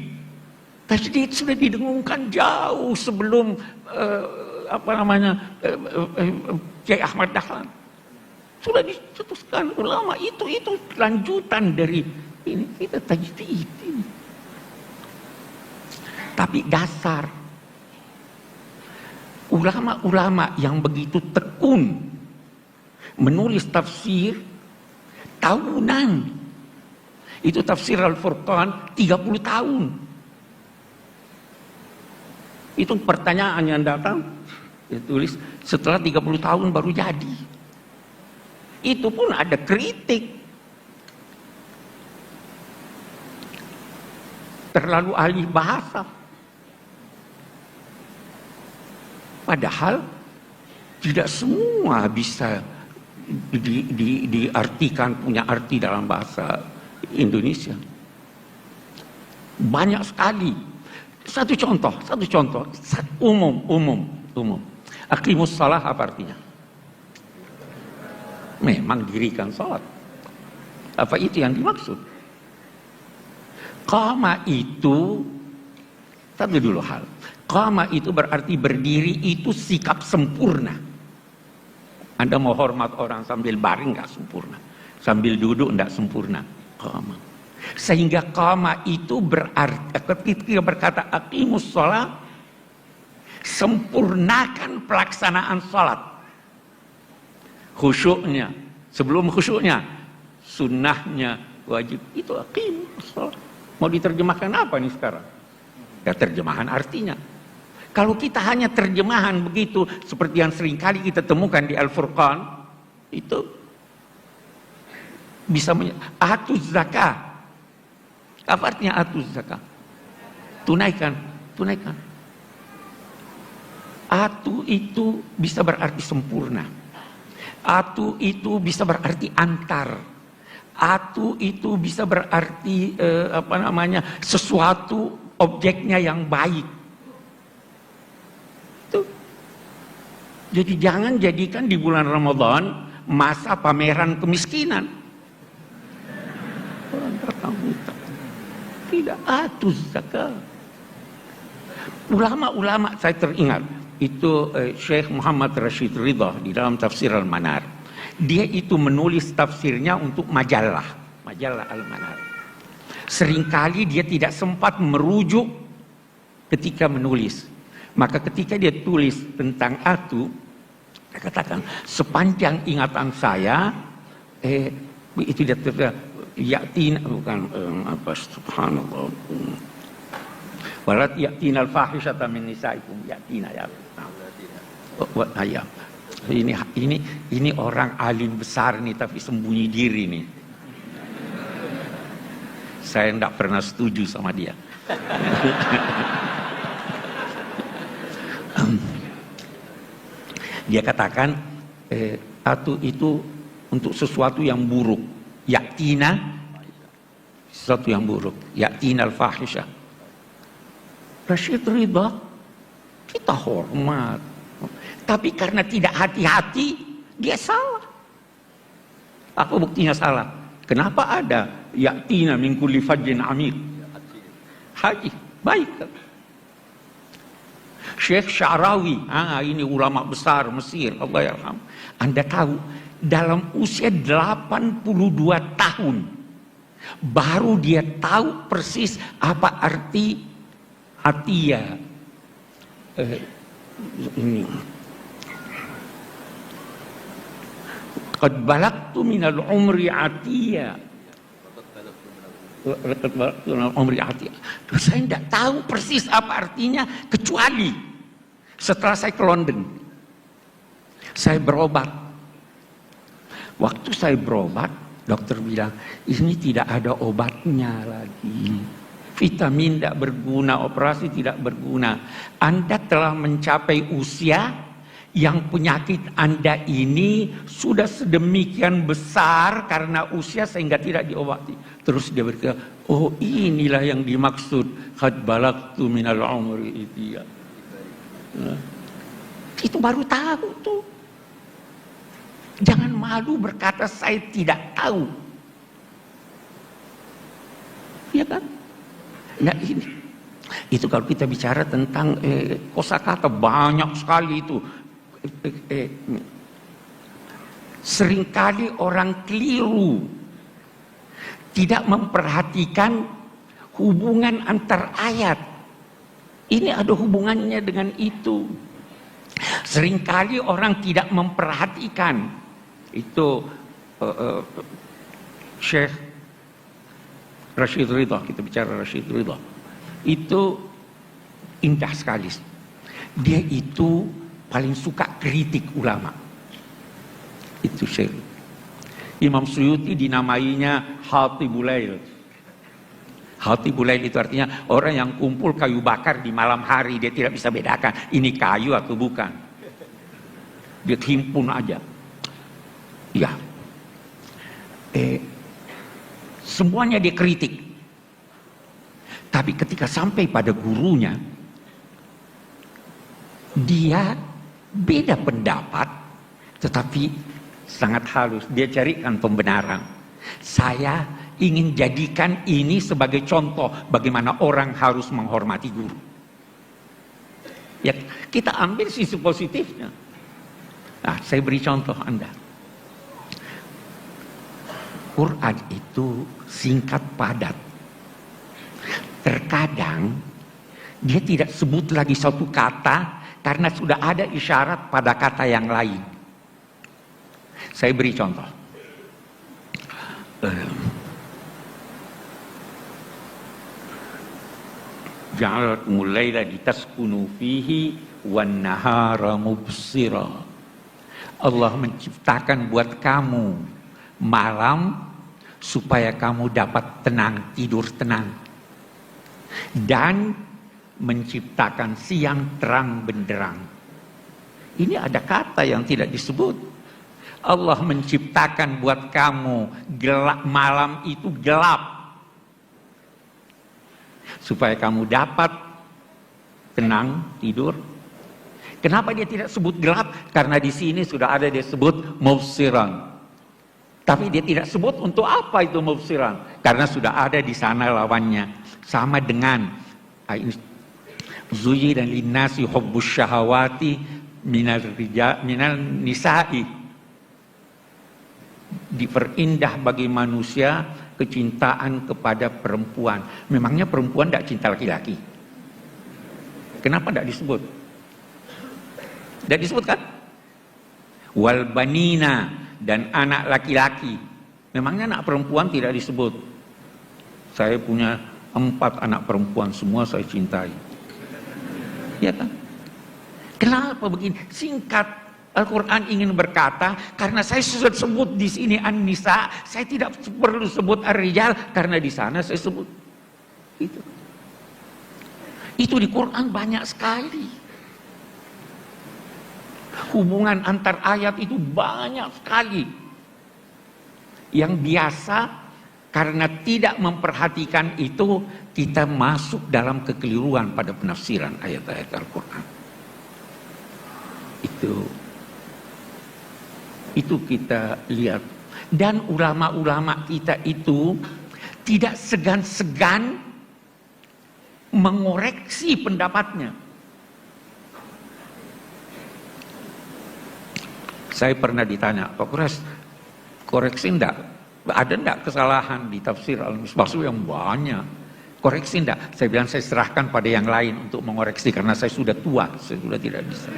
Tajdid sudah didengungkan jauh sebelum Kiai Ahmad Dahlan. Sudah dicetuskan ulama itu lanjutan dari ini, kita tajdid ini. Tapi dasar ulama-ulama yang begitu tekun menulis tafsir tahunan. Itu tafsir Al-Furqan 30 tahun. Itu pertanyaan yang datang ditulis setelah 30 tahun baru jadi. Itu pun ada kritik. Terlalu ahli bahasa. Padahal Tidak semua bisa diartikan punya arti dalam bahasa Indonesia. Banyak sekali. Satu contoh, umum. Aqimus shalah apa artinya? Memang dirikan salat. Apa itu yang dimaksud? Qama itu, satu dulu hal. Qama itu berarti berdiri, itu sikap sempurna. Anda mau hormat orang sambil baring nggak sempurna, sambil duduk nggak sempurna. Qama. Sehingga qama itu berarti ketika berkata aqimus shalah, sempurnakan pelaksanaan salat. Khusyuknya, sebelum khusyuknya, sunnahnya, wajib, itu aqimus shalah. Mau diterjemahkan apa nih sekarang? Ya terjemahan artinya. Kalau kita hanya terjemahan begitu, seperti yang seringkali kita temukan di Al-Furqan, itu bisa atuz zakah. Apa artinya atuz zakah? Tunaikan. Atu itu bisa berarti sempurna. Atu itu bisa berarti antar. Atu itu bisa berarti sesuatu objeknya yang baik. Tuh. Jadi jangan jadikan di bulan Ramadan masa pameran kemiskinan. Tidak atu zakat. Ulama-ulama saya teringat itu Syekh Muhammad Rashid Ridha di dalam tafsir Al-Manar. Dia itu menulis tafsirnya untuk majalah Al-Manar. Seringkali dia tidak sempat merujuk ketika menulis. Maka ketika dia tulis tentang atu, dia katakan sepanjang ingatan saya, itu dia terkata yatin bukan subhanallah. Walat yatinal fahishata min nisaikum yatina ya. Ini orang alim besar nih tapi sembunyi diri nih. Saya tidak pernah setuju sama dia. Dia katakan atu itu untuk sesuatu yang buruk. Yatina sesuatu yang buruk. Yatina al-fahisha. Rashid Ridha kita hormat. Tapi karena tidak hati-hati, dia salah. Apa buktinya salah? Kenapa ada yatina min kulli fajjin amir? Haji, baik. Syekh Sya'rawi, ini ulama besar Mesir, Allah yarham. Anda tahu, dalam usia 82 tahun, baru dia tahu persis apa arti atiyah. Ini. Qad balagtu minal umri atiyah. Saya tidak tahu persis apa artinya kecuali setelah saya ke London. Saya berobat. Waktu saya berobat, dokter bilang, ini tidak ada obatnya lagi. Vitamin tidak berguna, operasi tidak berguna. Anda telah mencapai usia yang penyakit Anda ini sudah sedemikian besar karena usia sehingga tidak diobati. Terus dia berkata, oh inilah yang dimaksud qad balagtu minal umri itiyah. Itu baru tahu tuh. Jangan malu berkata saya tidak tahu. Ya kan? Nah ini. Itu kalau kita bicara tentang kosakata banyak sekali itu. Seringkali orang keliru, tidak memperhatikan hubungan antar ayat. Ini ada hubungannya dengan itu. Seringkali orang tidak memperhatikan itu. Syekh Rashid Ridha, kita bicara Rashid Ridha, itu indah sekali. Dia itu paling suka kritik ulama. Itu Syekh. Imam Suyuti dinamainya Hatibul Lail. Hatibul Lail itu artinya orang yang kumpul kayu bakar di malam hari, dia tidak bisa bedakan ini kayu atau bukan. Dia himpun aja. Ya. Semuanya dia kritik. Tapi ketika sampai pada gurunya, dia beda pendapat, tetapi sangat halus. Dia carikan pembenaran. Saya ingin jadikan ini sebagai contoh bagaimana orang harus menghormati guru. Ya, kita ambil sisi positifnya. Nah, saya beri contoh Anda. Quran itu singkat padat. Terkadang dia tidak sebut lagi satu kata karena sudah ada isyarat pada kata yang lain. Saya beri contoh. Ja'alakumul laila litaskunu fihi wan nahara mubsira. Allah menciptakan buat kamu malam supaya kamu dapat tenang, tidur tenang. Dan menciptakan siang terang benderang. Ini ada kata yang tidak disebut. Allah menciptakan buat kamu gelap, malam itu gelap. Supaya kamu dapat tenang, tidur. Kenapa dia tidak sebut gelap? Karena di sini sudah ada dia sebut mubsiran. Tapi dia tidak sebut untuk apa itu mubsiran. Karena sudah ada di sana lawannya. Sama dengan Zuyyina linnasi hubbus syahawati minal nisa'i. Diperindah bagi manusia kecintaan kepada perempuan. Memangnya perempuan tidak cinta laki-laki? Kenapa tidak disebut? Tidak disebutkan? Wal banina, dan anak laki-laki. Memangnya anak perempuan tidak disebut? Saya punya 4 anak perempuan, semua saya cintai. Ya kan? Kenapa begini? Singkat. Al-Quran ingin berkata, karena saya sudah sebut di sini An-Nisa, saya tidak perlu sebut Ar-Rijal, karena di sana saya sebut itu. Itu di Quran banyak sekali. Hubungan antar ayat itu banyak sekali. Yang biasa karena tidak memperhatikan itu, kita masuk dalam kekeliruan pada penafsiran ayat-ayat Al-Quran. Itu kita lihat. Dan ulama-ulama kita itu tidak segan-segan mengoreksi pendapatnya. Saya pernah ditanya, Pak Kures, koreksi enggak? Ada enggak kesalahan di tafsir Al-Misbah yang banyak? Koreksi enggak? Saya bilang saya serahkan pada yang lain untuk mengoreksi karena saya sudah tua, saya sudah tidak bisa.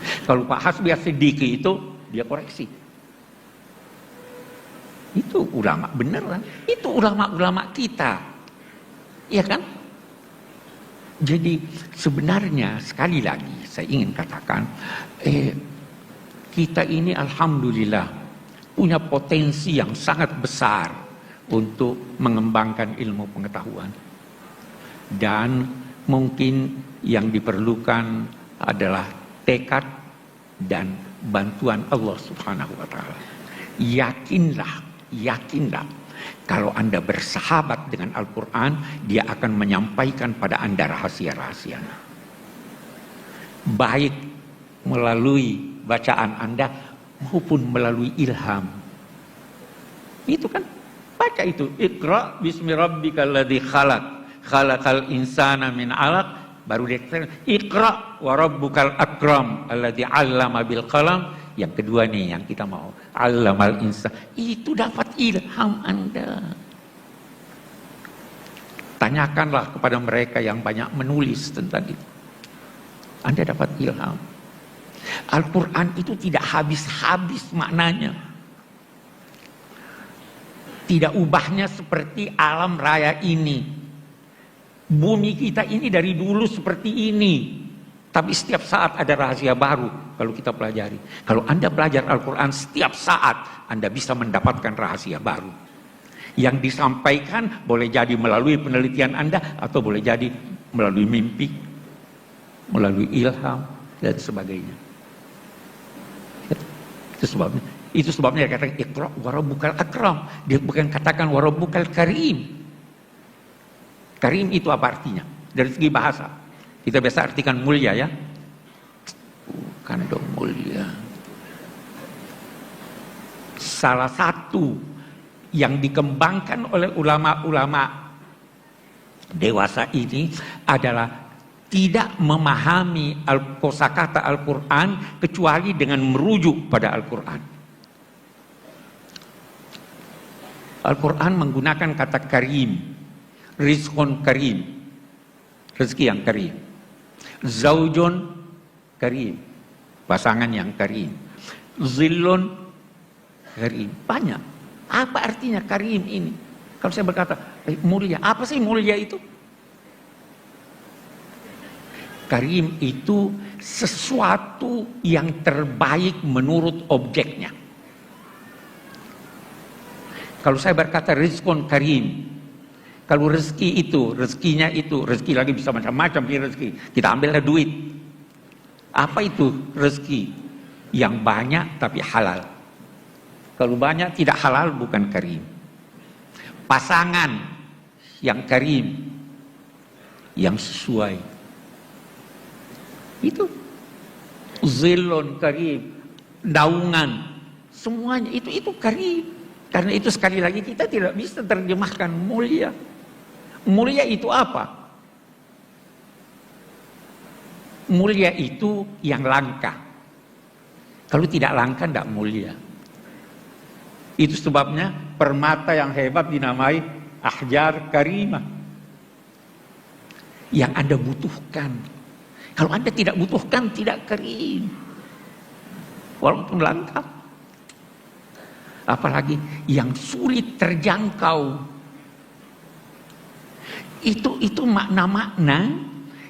Kalau Pak Hasbi As-Siddiqi itu dia koreksi. Itu ulama beneran. Itu ulama-ulama kita. Iya kan? Jadi sebenarnya sekali lagi saya ingin katakan, kita ini alhamdulillah punya potensi yang sangat besar untuk mengembangkan ilmu pengetahuan. Dan mungkin yang diperlukan adalah tekad dan bantuan Allah Subhanahu wa taala. Yakinlah kalau Anda bersahabat dengan Al-Quran, dia akan menyampaikan pada Anda rahasia-rahasianya. Baik melalui bacaan Anda maupun melalui ilham. Itu kan, baca itu. Iqra bismi rabbikal ladzi khalaq, khalaqal insana min 'alaq. Baru dia Iqra wa rabbukal akram alladzi 'allama bil qalam. Yang kedua nih yang kita mau, 'allamal insan. Itu dapat ilham Anda. Tanyakanlah kepada mereka yang banyak menulis tentang itu. Anda dapat ilham. Al-Quran itu tidak habis-habis maknanya. Tidak ubahnya seperti alam raya ini. Bumi kita ini dari dulu seperti ini. Tapi setiap saat ada rahasia baru kalau kita pelajari. Kalau Anda belajar Al-Quran setiap saat Anda bisa mendapatkan rahasia baru. Yang disampaikan boleh jadi melalui penelitian Anda atau boleh jadi melalui mimpi, melalui ilham dan sebagainya. Itu sebabnya dia katakan Iqra wa rabbukal akram. Dia bukan katakan wa rabbukal karim. Karim itu apa artinya? Dari segi bahasa. Kita biasa artikan mulia ya. Bukan dong mulia. Salah satu yang dikembangkan oleh ulama-ulama dewasa ini adalah tidak memahami kosakata Al-Quran kecuali dengan merujuk pada Al-Quran. Al-Quran menggunakan kata karim, rizqun karim, rezeki yang karim, zaujun karim, pasangan yang karim, zillun karim, banyak. Apa artinya karim ini? Kalau saya berkata mulia, apa sih mulia itu? Karim itu sesuatu yang terbaik menurut objeknya. Kalau saya berkata rizqun karim, kalau rezeki itu, rezekinya itu, rezeki lagi bisa macam-macam rezeki. Kita ambillah duit. Apa itu rezeki? Yang banyak tapi halal. Kalau banyak tidak halal bukan karim. Pasangan yang karim, yang sesuai. Itu zilun karim, daungan, semuanya itu karim. Karena itu sekali lagi kita tidak bisa terjemahkan mulia. Mulia itu apa? Mulia itu yang langka. Kalau tidak langka tidak mulia. Itu sebabnya permata yang hebat dinamai ahjar karimah. Yang Anda butuhkan. Kalau Anda tidak butuhkan, tidak karim. Walaupun langka. Apalagi yang sulit terjangkau. Itu makna-makna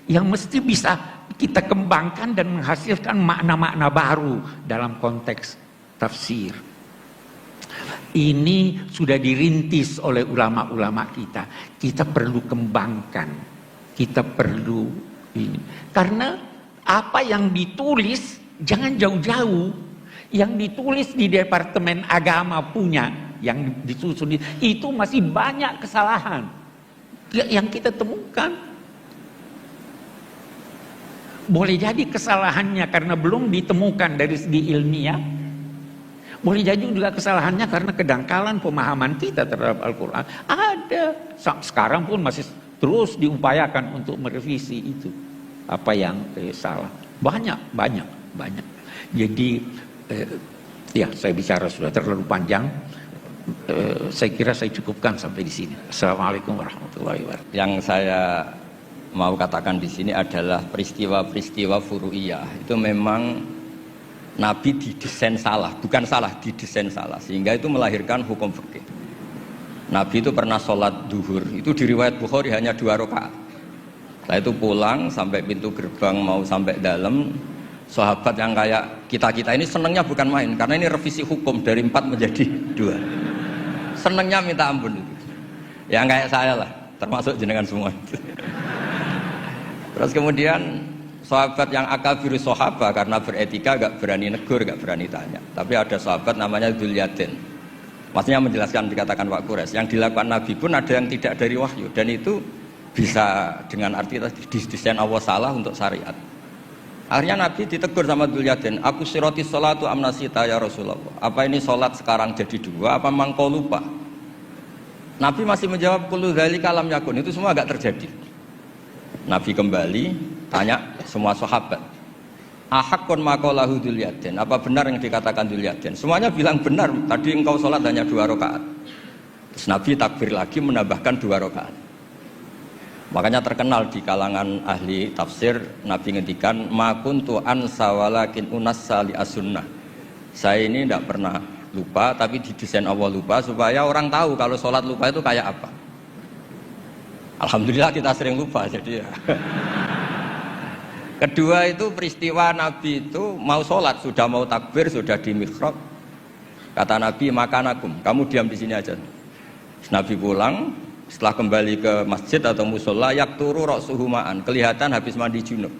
yang mesti bisa kita kembangkan dan menghasilkan makna-makna baru dalam konteks tafsir. Ini sudah dirintis oleh ulama-ulama kita. Kita perlu kembangkan. Kita perlu ini. Karena apa yang ditulis jangan jauh-jauh. Yang ditulis di Departemen Agama punya, yang disusun itu masih banyak kesalahan yang kita temukan. Boleh jadi kesalahannya karena belum ditemukan dari segi ilmiah. Boleh jadi juga kesalahannya karena kedangkalan pemahaman kita terhadap Al-Quran. Ada. Sekarang pun masih terus diupayakan untuk merevisi itu. Apa yang salah. Banyak. Jadi, ya saya bicara sudah terlalu panjang. Saya kira saya cukupkan sampai di sini. Assalamualaikum warahmatullahi wabarakatuh. Yang saya mau katakan di sini adalah peristiwa-peristiwa furu'iyah. Itu memang Nabi didesain salah, bukan salah, didesain salah, sehingga itu melahirkan hukum fikih. Nabi itu pernah sholat duhur, itu di riwayat Bukhari hanya 2 rakaat. Setelah itu pulang sampai pintu gerbang mau sampai dalam, sahabat yang kayak kita ini senangnya bukan main, karena ini revisi hukum dari 4 menjadi 2. Senangnya minta ampun itu. Yang kayak saya lah, termasuk jenengan semua. Terus kemudian sahabat yang akabir sahabat karena beretika gak berani negur, gak berani tanya. Tapi ada sahabat namanya Dzul Yadain. Maksudnya menjelaskan dikatakan Pak Quraisy, yang dilakukan Nabi pun ada yang tidak dari wahyu, dan itu bisa dengan arti desain Allah salah untuk syariat. Akhirnya Nabi ditegur sama Dzul Yadain, aku siroti sholatu amnasita ya Rasulullah. Apa ini sholat sekarang jadi 2, apa memang kau lupa? Nabi masih menjawab kullu dzalika lam yakun, itu semua agak terjadi. Nabi kembali tanya semua sahabat, ahakun maqalahu Dzul Yadain, apa benar yang dikatakan Dzul Yadain? Semuanya bilang benar, tadi engkau sholat hanya 2 rakaat. Terus Nabi takbir lagi menambahkan 2 rakaat. Makanya terkenal di kalangan ahli tafsir, Nabi ngendikan ma kuntu ansa walakin unassa li as-sunnah. Saya ini tidak pernah lupa, tapi didesain Allah lupa supaya orang tahu kalau sholat lupa itu kayak apa. Alhamdulillah kita sering lupa, jadi ya. Kedua itu peristiwa Nabi itu mau sholat, sudah mau takbir, sudah di mihrab. Kata Nabi, makanakum, kamu diam di sini aja. Nabi pulang, setelah kembali ke masjid atau musola, yakturu ra'suhu ma'an, kelihatan habis mandi junub.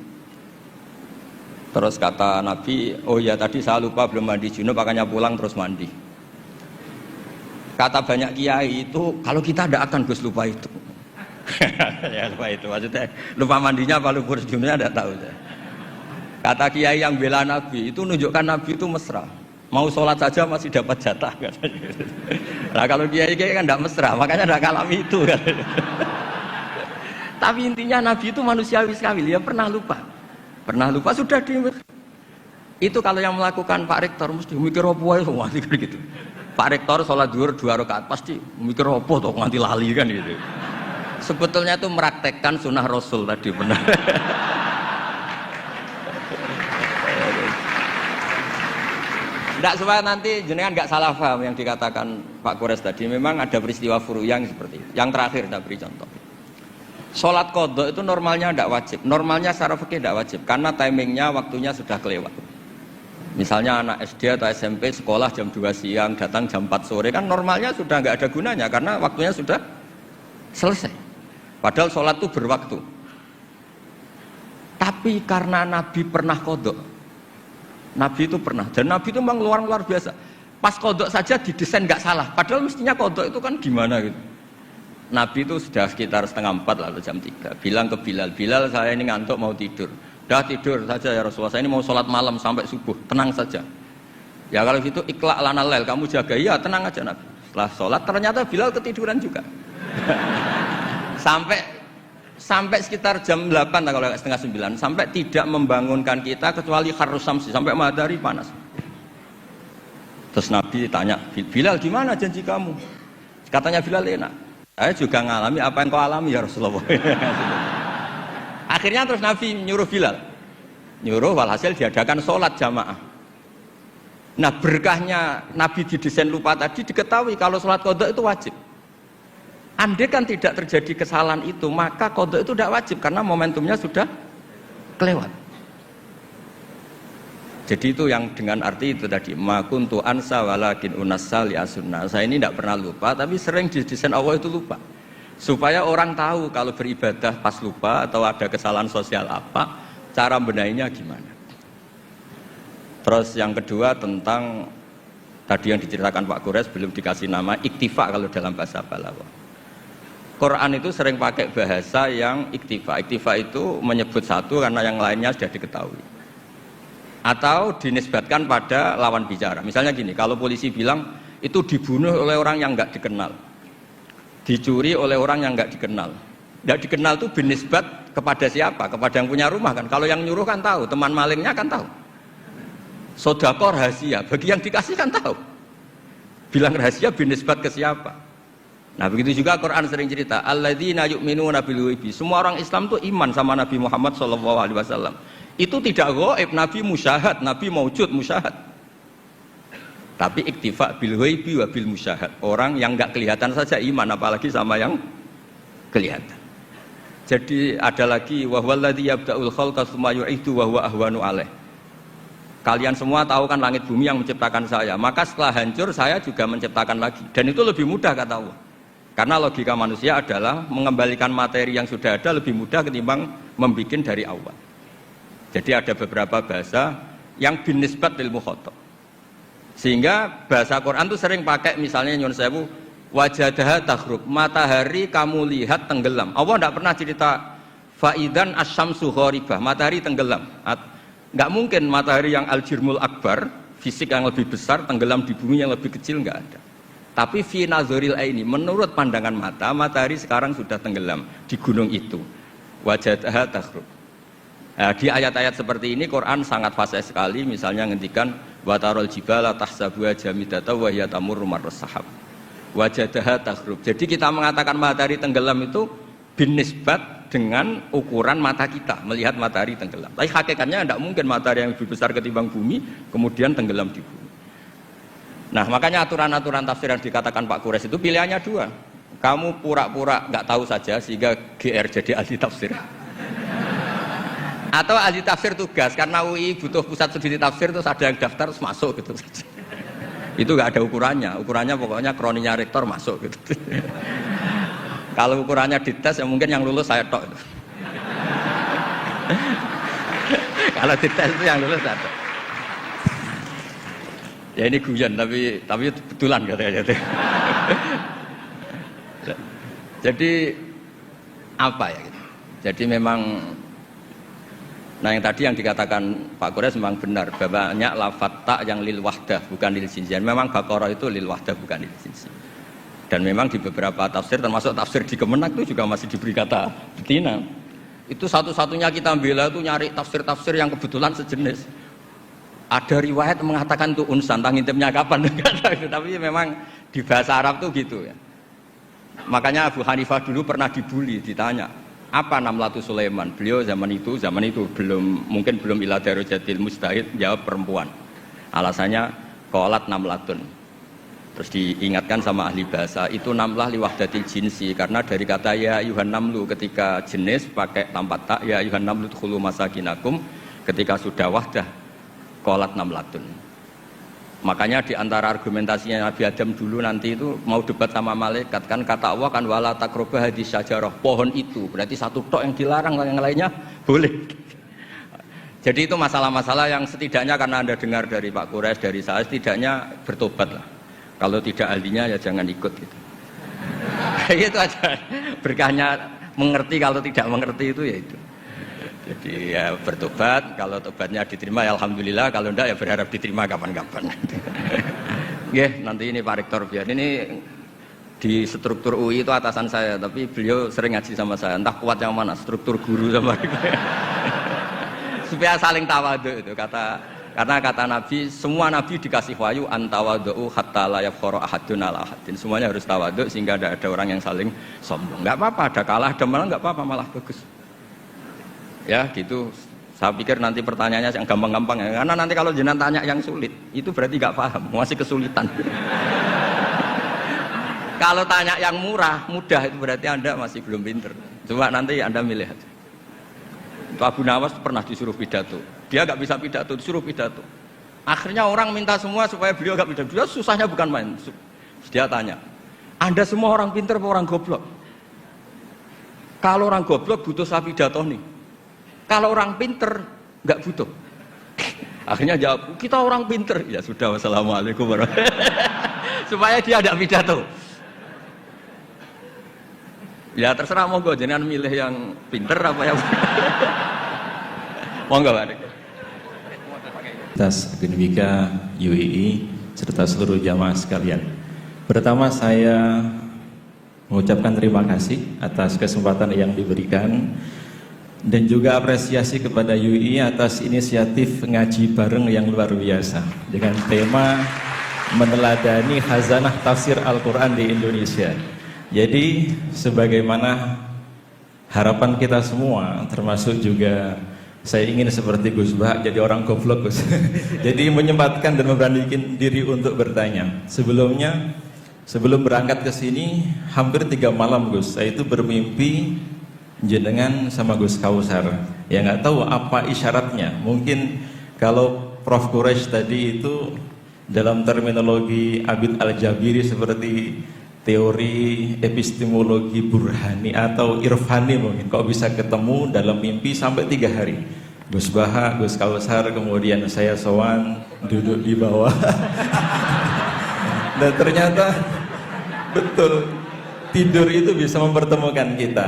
Terus kata Nabi, oh ya tadi saya lupa belum mandi junub, makanya pulang terus mandi. Kata banyak kiai itu, kalau kita tidak akan Gus lupa itu. Ya lupa itu, maksudnya lupa mandinya apa lupa junubnya tidak tahu. Kata kiai yang bela Nabi, itu nunjukkan Nabi itu mesra. Mau sholat saja masih dapat jatah. Nah kalau kiai-kiai kan tidak mesra, makanya tidak ngalami itu. Tapi intinya Nabi itu manusiawi sekali, dia pernah lupa. Pernah lupa sudah di itu kalau yang melakukan Pak Rektor mesti mikir apa ya mati kan gitu. Pak Rektor sholat zuhur 2 rakaat pasti mikir apa toh nganti lali kan gitu. Sebetulnya itu meraktekkan sunnah Rasul tadi benar. Tidak supaya nanti jenengan nggak salah paham yang dikatakan Pak Kores tadi. Memang ada peristiwa furu yang seperti itu. Yang terakhir saya beri contoh. Sholat qadha itu normalnya tidak wajib. Normalnya secara fikih tidak wajib karena timingnya waktunya sudah kelewat. Misalnya anak SD atau SMP sekolah jam 2 siang datang jam 4 sore kan normalnya sudah nggak ada gunanya karena waktunya sudah selesai. Padahal sholat itu berwaktu. Tapi karena Nabi pernah qadha, Nabi itu pernah dan Nabi itu memang luar biasa. Pas qadha saja didesain nggak salah. Padahal mestinya qadha itu kan gimana gitu. Nabi itu sudah sekitar 3:30 lalu jam 3 bilang ke Bilal, Bilal saya ini ngantuk mau tidur. Dah tidur saja ya Rasulullah, saya ini mau sholat malam sampai subuh, tenang saja. Ya kalau gitu ikhla' lana lail, kamu jaga, iya tenang aja Nabi. Setelah sholat ternyata Bilal ketiduran juga. sampai sekitar jam 8 kalau 8:30, sampai tidak membangunkan kita kecuali harus samsi, sampai matahari panas. Terus Nabi tanya, Bilal gimana janji kamu? Katanya Bilal enak. Saya juga ngalami apa yang kau alami ya Rasulullah. Akhirnya terus Nabi nyuruh Bilal, nyuruh walhasil diadakan sholat jamaah. Nah berkahnya Nabi didesain lupa tadi diketahui kalau sholat qadha itu wajib. Andai kan tidak terjadi kesalahan itu maka qadha itu tidak wajib karena momentumnya sudah kelewat. Jadi itu yang dengan arti itu tadi ma kuntu ansa walakin unassa li as-sunnah. Saya ini tidak pernah lupa tapi sering didesain Allah itu lupa. Supaya orang tahu kalau beribadah pas lupa atau ada kesalahan sosial apa, cara benahinya gimana. Terus yang kedua tentang tadi yang diceritakan Pak Kores belum dikasih nama iktifa kalau dalam bahasa Balaghah. Quran itu sering pakai bahasa yang iktifa. Iktifa itu menyebut satu karena yang lainnya sudah diketahui. Atau dinisbatkan pada lawan bicara. Misalnya gini, kalau polisi bilang itu dibunuh oleh orang yang nggak dikenal, dicuri oleh orang yang nggak dikenal. Nggak dikenal itu binisbat kepada siapa? Kepada yang punya rumah kan. Kalau yang nyuruh kan tahu, teman malingnya kan tahu. Sodako rahasia, bagi yang dikasih kan tahu. Bilang rahasia binisbat ke siapa? Nah begitu juga Quran sering cerita, alladzina yu'minuna bil ghaibi. Semua orang Islam itu iman sama Nabi Muhammad SAW. Itu tidak gaib, Nabi musyahad, Nabi maujud musyahad. Tapi iktifa bil ghaibi wa bil musyahad. Orang yang enggak kelihatan saja iman, apalagi sama yang kelihatan. Jadi ada lagi wa huwallazi yabda'ul khalqa tsumma yu'idu wa huwa ahwanu alaih. Kalian semua tahu kan langit bumi yang menciptakan saya, maka setelah hancur saya juga menciptakan lagi. Dan itu lebih mudah kata Allah. Karena logika manusia adalah mengembalikan materi yang sudah ada lebih mudah ketimbang membuat dari awal. Jadi ada beberapa bahasa yang binisbat lil mukhatab. Sehingga bahasa Quran itu sering pakai misalnya nyun sewu wajadaha taghrub, matahari kamu lihat tenggelam. Allah tidak pernah cerita faidan asyamsu gharibah, matahari tenggelam. Enggak mungkin matahari yang al-jirmul akbar, fisik yang lebih besar tenggelam di bumi yang lebih kecil, enggak ada. Tapi fi nazaril aini, menurut pandangan mata, matahari sekarang sudah tenggelam di gunung itu. Wajadaha taghrub. Nah, di ayat-ayat seperti ini Quran sangat fasih sekali, misalnya ngendikan watarul jibala tahsabuha jamidatan wa hiya tamurru marras sahab. Wajadaha taghrub. Jadi kita mengatakan matahari tenggelam itu binisbat dengan ukuran mata kita melihat matahari tenggelam. Tapi hakikatnya tidak mungkin matahari yang lebih besar ketimbang bumi kemudian tenggelam di bumi. Nah, makanya aturan-aturan tafsir yang dikatakan Pak Kures itu pilihannya dua. Kamu pura-pura nggak tahu saja sehingga GR jadi ahli tafsir. Atau ahli tafsir tugas karena UI butuh pusat studi tafsir terus ada yang daftar terus masuk gitu saja. Itu nggak ada ukurannya pokoknya kroninya rektor masuk gitu. Kalau ukurannya dites ya mungkin yang lulus saya tok. Kalau dites itu yang lulus ada. Ya ini guyon tapi betulan katanya. Jadi apa ya? Jadi memang, nah yang tadi yang dikatakan Pak Quraisy memang benar, banyak lafadz ta yang lil wahdah bukan lil jinsi. Memang Baqarah itu lil wahdah bukan lil jinsi. Dan memang di beberapa tafsir termasuk tafsir di Kemenak itu juga masih diberi kata betina. Itu satu-satunya kita bela itu nyari tafsir-tafsir yang kebetulan sejenis. Ada riwayat mengatakan itu unsan, ngintipnya kapan? Tapi memang di bahasa Arab tuh gitu ya. Makanya Abu Hanifah dulu pernah dibully, ditanya, apa Namlatu Sulaiman? Beliau zaman itu mungkin belum ila darojatil mustahid, jawab perempuan. Alasannya qalat namlatun. Terus diingatkan sama ahli bahasa, itu namlah liwahdatil jinsi, karena dari kata ya ayuhan namlu ketika jenis pakai tanpa tak, ya ayuhan namlu dkhulu masakinakum, ketika sudah wahdah qalat namlatun. Makanya di antara argumentasinya Nabi Adam dulu nanti itu mau debat sama malaikat, kan kata Allah kan wala taqrabu hadis syajarah, pohon itu berarti satu tok yang dilarang, yang lainnya boleh. Jadi itu masalah-masalah yang setidaknya karena Anda dengar dari Pak Quraisy, dari saya, setidaknya bertobat lah. Kalau tidak ahlinya ya jangan ikut gitu. Itu aja berkahnya mengerti, kalau tidak mengerti itu ya itu. Jadi ya bertobat, kalau tobatnya diterima ya alhamdulillah, kalau enggak ya berharap diterima kapan-kapan. Nanti ini Pak Rektor biar ini di struktur UI itu atasan saya, tapi beliau sering ngaji sama saya, entah kuat yang mana, struktur guru sama supaya saling tawadhu itu karena kata Nabi, semua Nabi dikasih wahyu antawadhu hatta la yafkhara ahadun ala ahadin, semuanya harus tawadhu sehingga tidak ada orang yang saling sombong. Enggak apa-apa, ada kalah, ada menang, enggak apa-apa, malah bagus. Ya gitu, saya pikir nanti pertanyaannya yang gampang-gampang ya, karena nanti kalau jenengan tanya yang sulit itu berarti nggak paham, masih kesulitan. Kalau tanya yang mudah itu berarti Anda masih belum pinter. Coba nanti Anda milih aja. Abu Nawas pernah disuruh pidato, dia nggak bisa pidato, disuruh pidato. Akhirnya orang minta semua supaya beliau nggak pidato. Dia susahnya bukan main. Dia tanya, Anda semua orang pinter apa orang goblok? Kalau orang goblok butuh saya pidato nih. Kalau orang pinter nggak butuh. Akhirnya jawab, kita orang pinter. Ya sudah, wassalamualaikum warahmatullahi wabarakatuh. Supaya dia ada pidato. Ya terserah, monggo jenengan milih yang pinter apa yang monggo Pak. Atas Akademika UII serta seluruh jamaah sekalian. Pertama saya mengucapkan terima kasih atas kesempatan yang diberikan dan juga apresiasi kepada UII atas inisiatif ngaji bareng yang luar biasa dengan tema meneladani khazanah tafsir Al-Quran di Indonesia. Jadi sebagaimana harapan kita semua, termasuk juga saya ingin seperti Gus Bah jadi orang goblok Gus. Jadi menyempatkan dan memberanikan diri untuk bertanya. Sebelum berangkat ke sini hampir 3 malam Gus, saya itu bermimpi jenengan sama Gus Kausar. Ya nggak tahu apa isyaratnya. Mungkin kalau Prof Quraisy tadi itu dalam terminologi Abid Al-Jabiri seperti teori epistemologi burhani atau irfani, mungkin kok bisa ketemu dalam mimpi sampai 3 hari. Gus Baha, Gus Kausar, kemudian saya sowan duduk di bawah. Dan ternyata betul tidur itu bisa mempertemukan kita.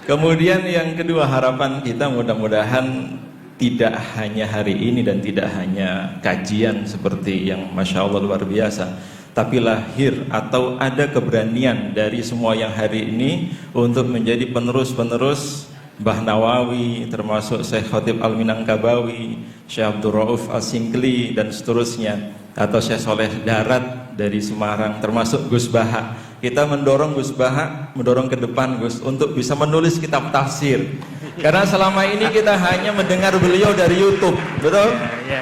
Kemudian yang kedua, harapan kita mudah-mudahan tidak hanya hari ini dan tidak hanya kajian seperti yang Masya Allah luar biasa, tapi lahir atau ada keberanian dari semua yang hari ini untuk menjadi penerus-penerus Mbah Nawawi, termasuk Syekh Khatib Al-Minangkabawi, Syekh Abdul Rauf Al-Singkli dan seterusnya, atau Syekh Soleh Darat dari Semarang, termasuk Gus Baha. Kita mendorong Gus Baha, mendorong ke depan Gus untuk bisa menulis kitab tafsir. Karena selama ini kita hanya mendengar beliau dari YouTube, betul? Ya.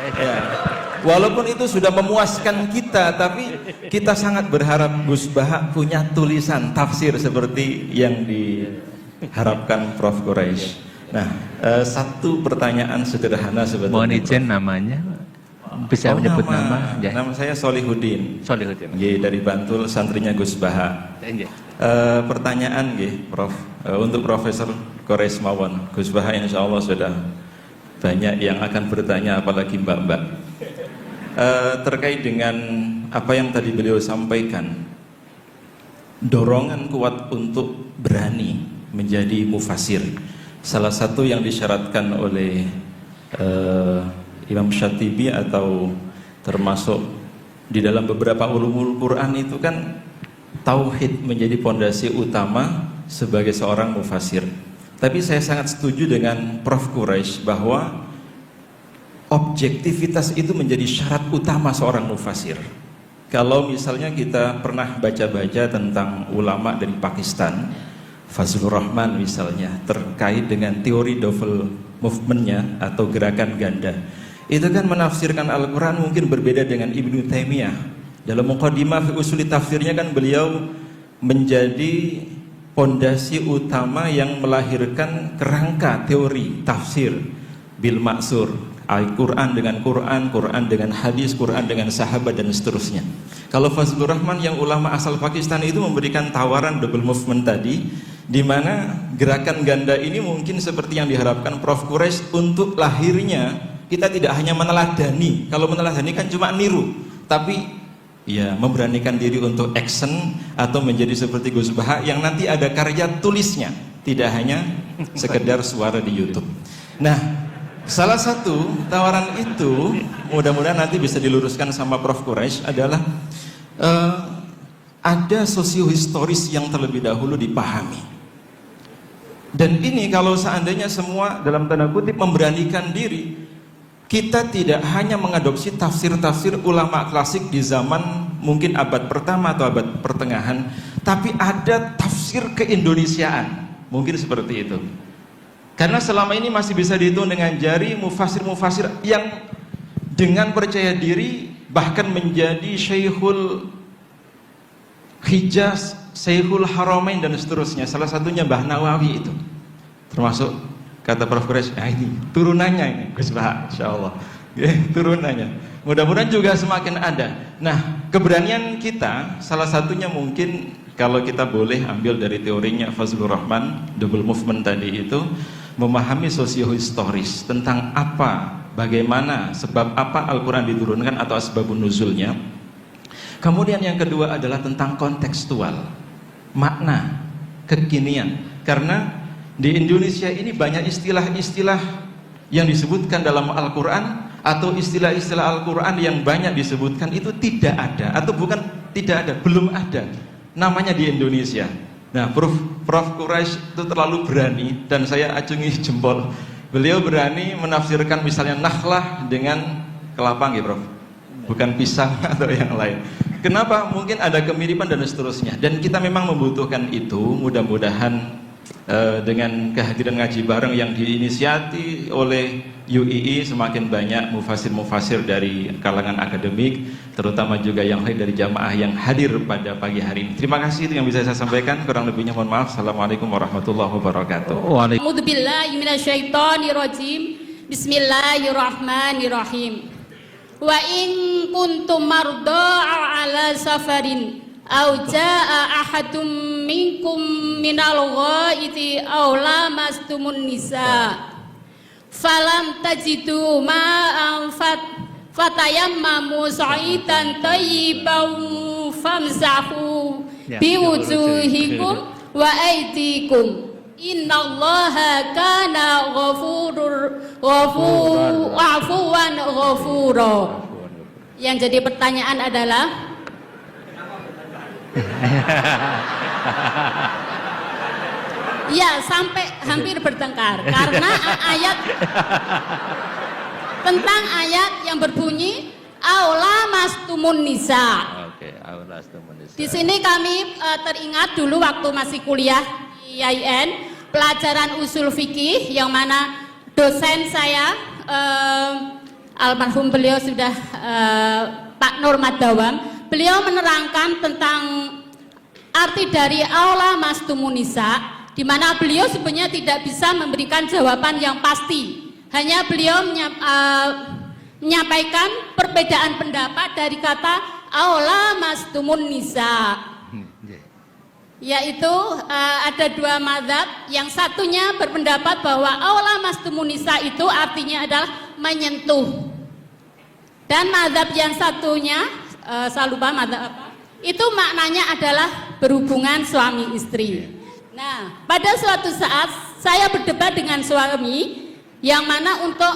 Walaupun itu sudah memuaskan kita, tapi kita sangat berharap Gus Baha punya tulisan tafsir seperti yang diharapkan Prof Quraisy. Nah, satu pertanyaan sederhana sebetulnya. Mohon izin namanya, bisa menyebut nama? Ya. Nama saya Solihuddin. Solihuddin. Dari Bantul, santrinya Gus Baha. Pertanyaan Prof, untuk Profesor Quraisy mawon. Gus Baha insya Allah sudah banyak yang akan bertanya, apalagi mbak-mbak. Terkait dengan apa yang tadi beliau sampaikan, dorongan kuat untuk berani menjadi mufasir. Salah satu yang disyaratkan oleh Imam Syatibi atau termasuk di dalam beberapa ulumul Quran itu kan tauhid menjadi pondasi utama sebagai seorang mufasir. Tapi saya sangat setuju dengan Prof. Quraisy bahwa objektivitas itu menjadi syarat utama seorang mufasir. Kalau misalnya kita pernah baca-baca tentang ulama dari Pakistan, Fazlur Rahman misalnya, terkait dengan teori double movement-nya atau gerakan ganda, itu kan menafsirkan Al-Quran mungkin berbeda dengan Ibnu Taimiyah. Dalam Muqaddimah fi Usuli Tafsirnya kan beliau menjadi pondasi utama yang melahirkan kerangka teori tafsir bil maksur, Al-Quran dengan Quran, Quran dengan hadis, Quran dengan sahabat dan seterusnya. Kalau Fazlur Rahman yang ulama asal Pakistan itu memberikan tawaran double movement tadi, di mana gerakan ganda ini mungkin seperti yang diharapkan Prof. Quraisy untuk lahirnya kita tidak hanya meneladani. Kalau meneladani kan cuma niru, tapi ya memberanikan diri untuk action atau menjadi seperti Gus Baha yang nanti ada karya tulisnya, tidak hanya sekedar suara di YouTube. Nah, salah satu tawaran itu mudah-mudahan nanti bisa diluruskan sama Prof. Quraisy adalah ada sosiohistoris yang terlebih dahulu dipahami. Dan ini kalau seandainya semua dalam tanda kutip memberanikan diri, kita tidak hanya mengadopsi tafsir-tafsir ulama klasik di zaman mungkin abad pertama atau abad pertengahan, tapi ada tafsir keindonesiaan, mungkin seperti itu. Karena selama ini masih bisa dihitung dengan jari mufasir-mufasir yang dengan percaya diri bahkan menjadi Syekhul Hijaz, Syekhul Haramain dan seterusnya. Salah satunya Mbah Nawawi itu, termasuk kata Prof. Quraisy, ini turunannya ini Gus Baha, insyaallah turunannya. Mudah-mudahan juga semakin ada. Nah, keberanian kita salah satunya mungkin kalau kita boleh ambil dari teorinya Fazlur Rahman, double movement tadi itu, memahami sosiohistoris tentang apa, bagaimana, sebab apa Al-Quran diturunkan atau asbabun nuzulnya. Kemudian yang kedua adalah tentang kontekstual, makna, kekinian. Karena di Indonesia ini banyak istilah-istilah yang disebutkan dalam Al-Quran atau istilah-istilah Al-Quran yang banyak disebutkan itu tidak ada, atau bukan tidak ada, belum ada namanya di Indonesia. Nah, Prof. Quraisy itu terlalu berani dan saya acungi jempol. Beliau berani menafsirkan misalnya nakhlah dengan kelapa nggih, Prof. Bukan pisang atau yang lain. Kenapa? Mungkin ada kemiripan dan seterusnya. Dan kita memang membutuhkan itu. Mudah-mudahan dengan kehadiran ngaji bareng yang diinisiasi oleh UII, semakin banyak mufasir-mufasir dari kalangan akademik, terutama juga yang lain dari jamaah yang hadir pada pagi hari ini. Terima kasih, itu yang bisa saya sampaikan. Kurang lebihnya mohon maaf. Assalamualaikum warahmatullahi wabarakatuh. Bismillahirrahmanirrahim. Wa in kuntum mardaa ala safarin aw jaa ahadum minkum minal ghaiti aw lamastumun nisa falam tajidu ma'an fatayammamu sa'idan thayyiban famsahu biwujuhikum wa aydikum innallaha kana afuwan ghafura. Yang jadi pertanyaan adalah ya, sampai hampir bertengkar karena ayat tentang ayat yang berbunyi aula mastumun nisa. Di sini kami teringat dulu waktu masih kuliah di IAIN, pelajaran usul fikih yang mana dosen saya almarhum beliau sudah Pak Nur Madawam, beliau menerangkan tentang arti dari aula mastumun nisa, di mana beliau sebenarnya tidak bisa memberikan jawaban yang pasti. Hanya beliau menyampaikan perbedaan pendapat dari kata aula mastumun nisa. yaitu ada dua mazhab. Yang satunya berpendapat bahwa aula mastumun nisa itu artinya adalah menyentuh. Dan mazhab yang satunya, saya lupa mazhab apa, itu maknanya adalah berhubungan suami istri. Nah, pada suatu saat saya berdebat dengan suami, yang mana untuk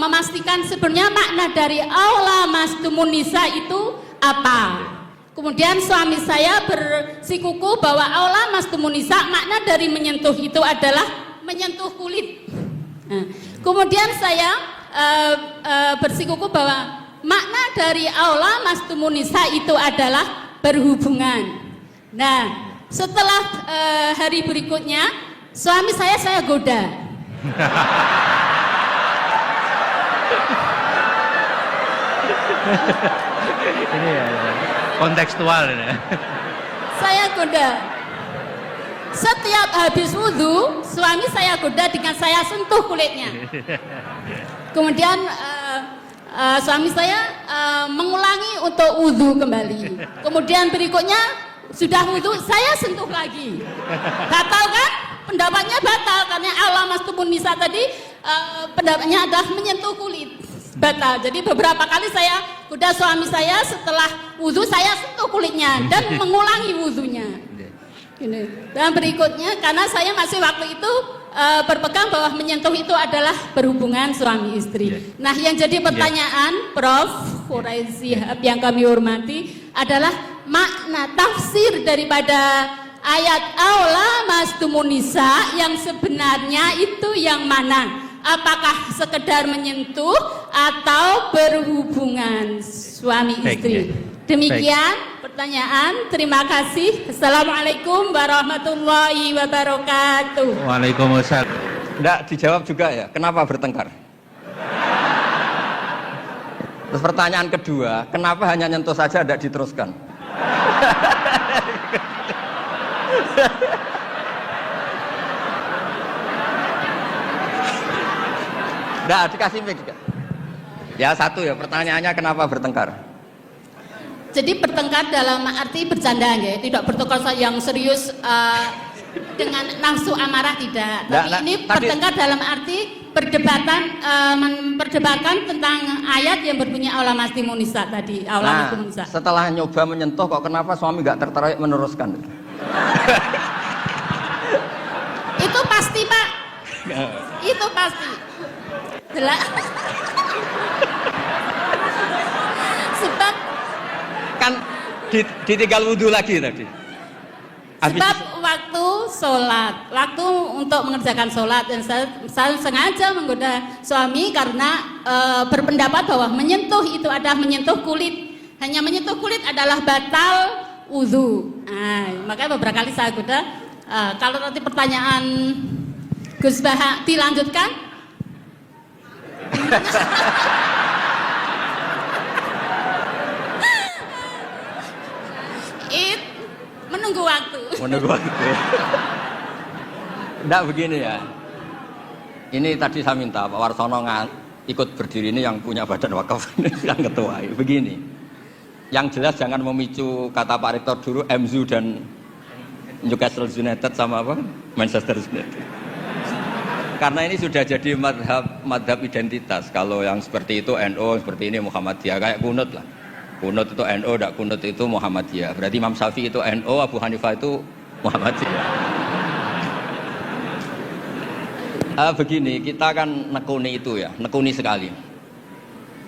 memastikan sebenarnya makna dari aula mastumun nisa itu apa. Kemudian suami saya bersikuku bahwa aula mastumun nisa makna dari menyentuh itu adalah menyentuh kulit. Nah, kemudian saya bersikuku bahwa makna dari aula mastumun nisa itu adalah berhubungan. Nah, setelah hari berikutnya suami saya goda. Ini ya, kontekstual ini. Saya goda. Setiap habis wudhu, suami saya goda dengan saya sentuh kulitnya. Kemudian suami saya mengulangi untuk wudhu kembali. Kemudian berikutnya sudah wudhu, saya sentuh lagi. Batal kan? Pendapatnya batal karena aula mastumun nisa tadi pendapatnya adalah menyentuh kulit. Batal. Jadi beberapa kali saya goda suami saya setelah wudhu, saya sentuh kulitnya dan mengulangi wudhunya. Dan berikutnya karena saya masih waktu itu berpegang bahwa menyentuh itu adalah berhubungan suami istri. Nah, yang jadi pertanyaan Prof. Quraisy yang kami hormati adalah makna tafsir daripada ayat aula mastumun nisa yang sebenarnya itu yang mana? Apakah sekedar menyentuh atau berhubungan suami istri? Demikian pertanyaan. Terima kasih. Assalamualaikum warahmatullahi wabarakatuh. Waalaikumsalam. Tidak dijawab juga ya, kenapa bertengkar? Terus pertanyaan kedua, kenapa hanya nyentuh saja tidak diteruskan? Nah, dikasih mic juga. Ya satu ya, pertanyaannya kenapa bertengkar? Jadi bertengkar dalam arti bercanda ya, tidak bertengkar yang serius dengan nafsu amarah tidak. Tapi ini bertengkar dalam arti memperdebatkan tentang ayat yang berbunyi aula mastumun nisa tadi, aula mastumun nisa. Setelah nyoba menyentuh kok kenapa suami nggak tertarik meneruskan? Itu pasti, Pak. Itu pasti. Sebab kan ditinggal wudhu lagi tadi. Sebab waktu sholat, waktu untuk mengerjakan sholat, dan saya sengaja menggoda suami karena berpendapat bahwa menyentuh itu adalah menyentuh kulit. Hanya menyentuh kulit adalah batal wudhu. Nah, makanya beberapa kali saya goda. Kalau nanti pertanyaan Gus Baha dilanjutkan. Menunggu waktu. Menunggu waktu. Enggak begini ya. Ini tadi saya minta Pak Warsono ikut berdiri ini yang punya badan wakaf ini yang ketua. Begini. Yang jelas jangan memicu kata Pak Rektor dulu MZU dan Newcastle United sama apa? Manchester United. Karena ini sudah jadi madhab identitas. Kalau yang seperti itu NU, seperti ini Muhammadiyah, kayak kunut lah. Kunut itu NU, tidak kunut itu Muhammadiyah. Berarti Imam Syafi'i itu NU, Abu Hanifah itu Muhammadiyah. Begini, kita kan nekuni itu ya, nekuni sekali.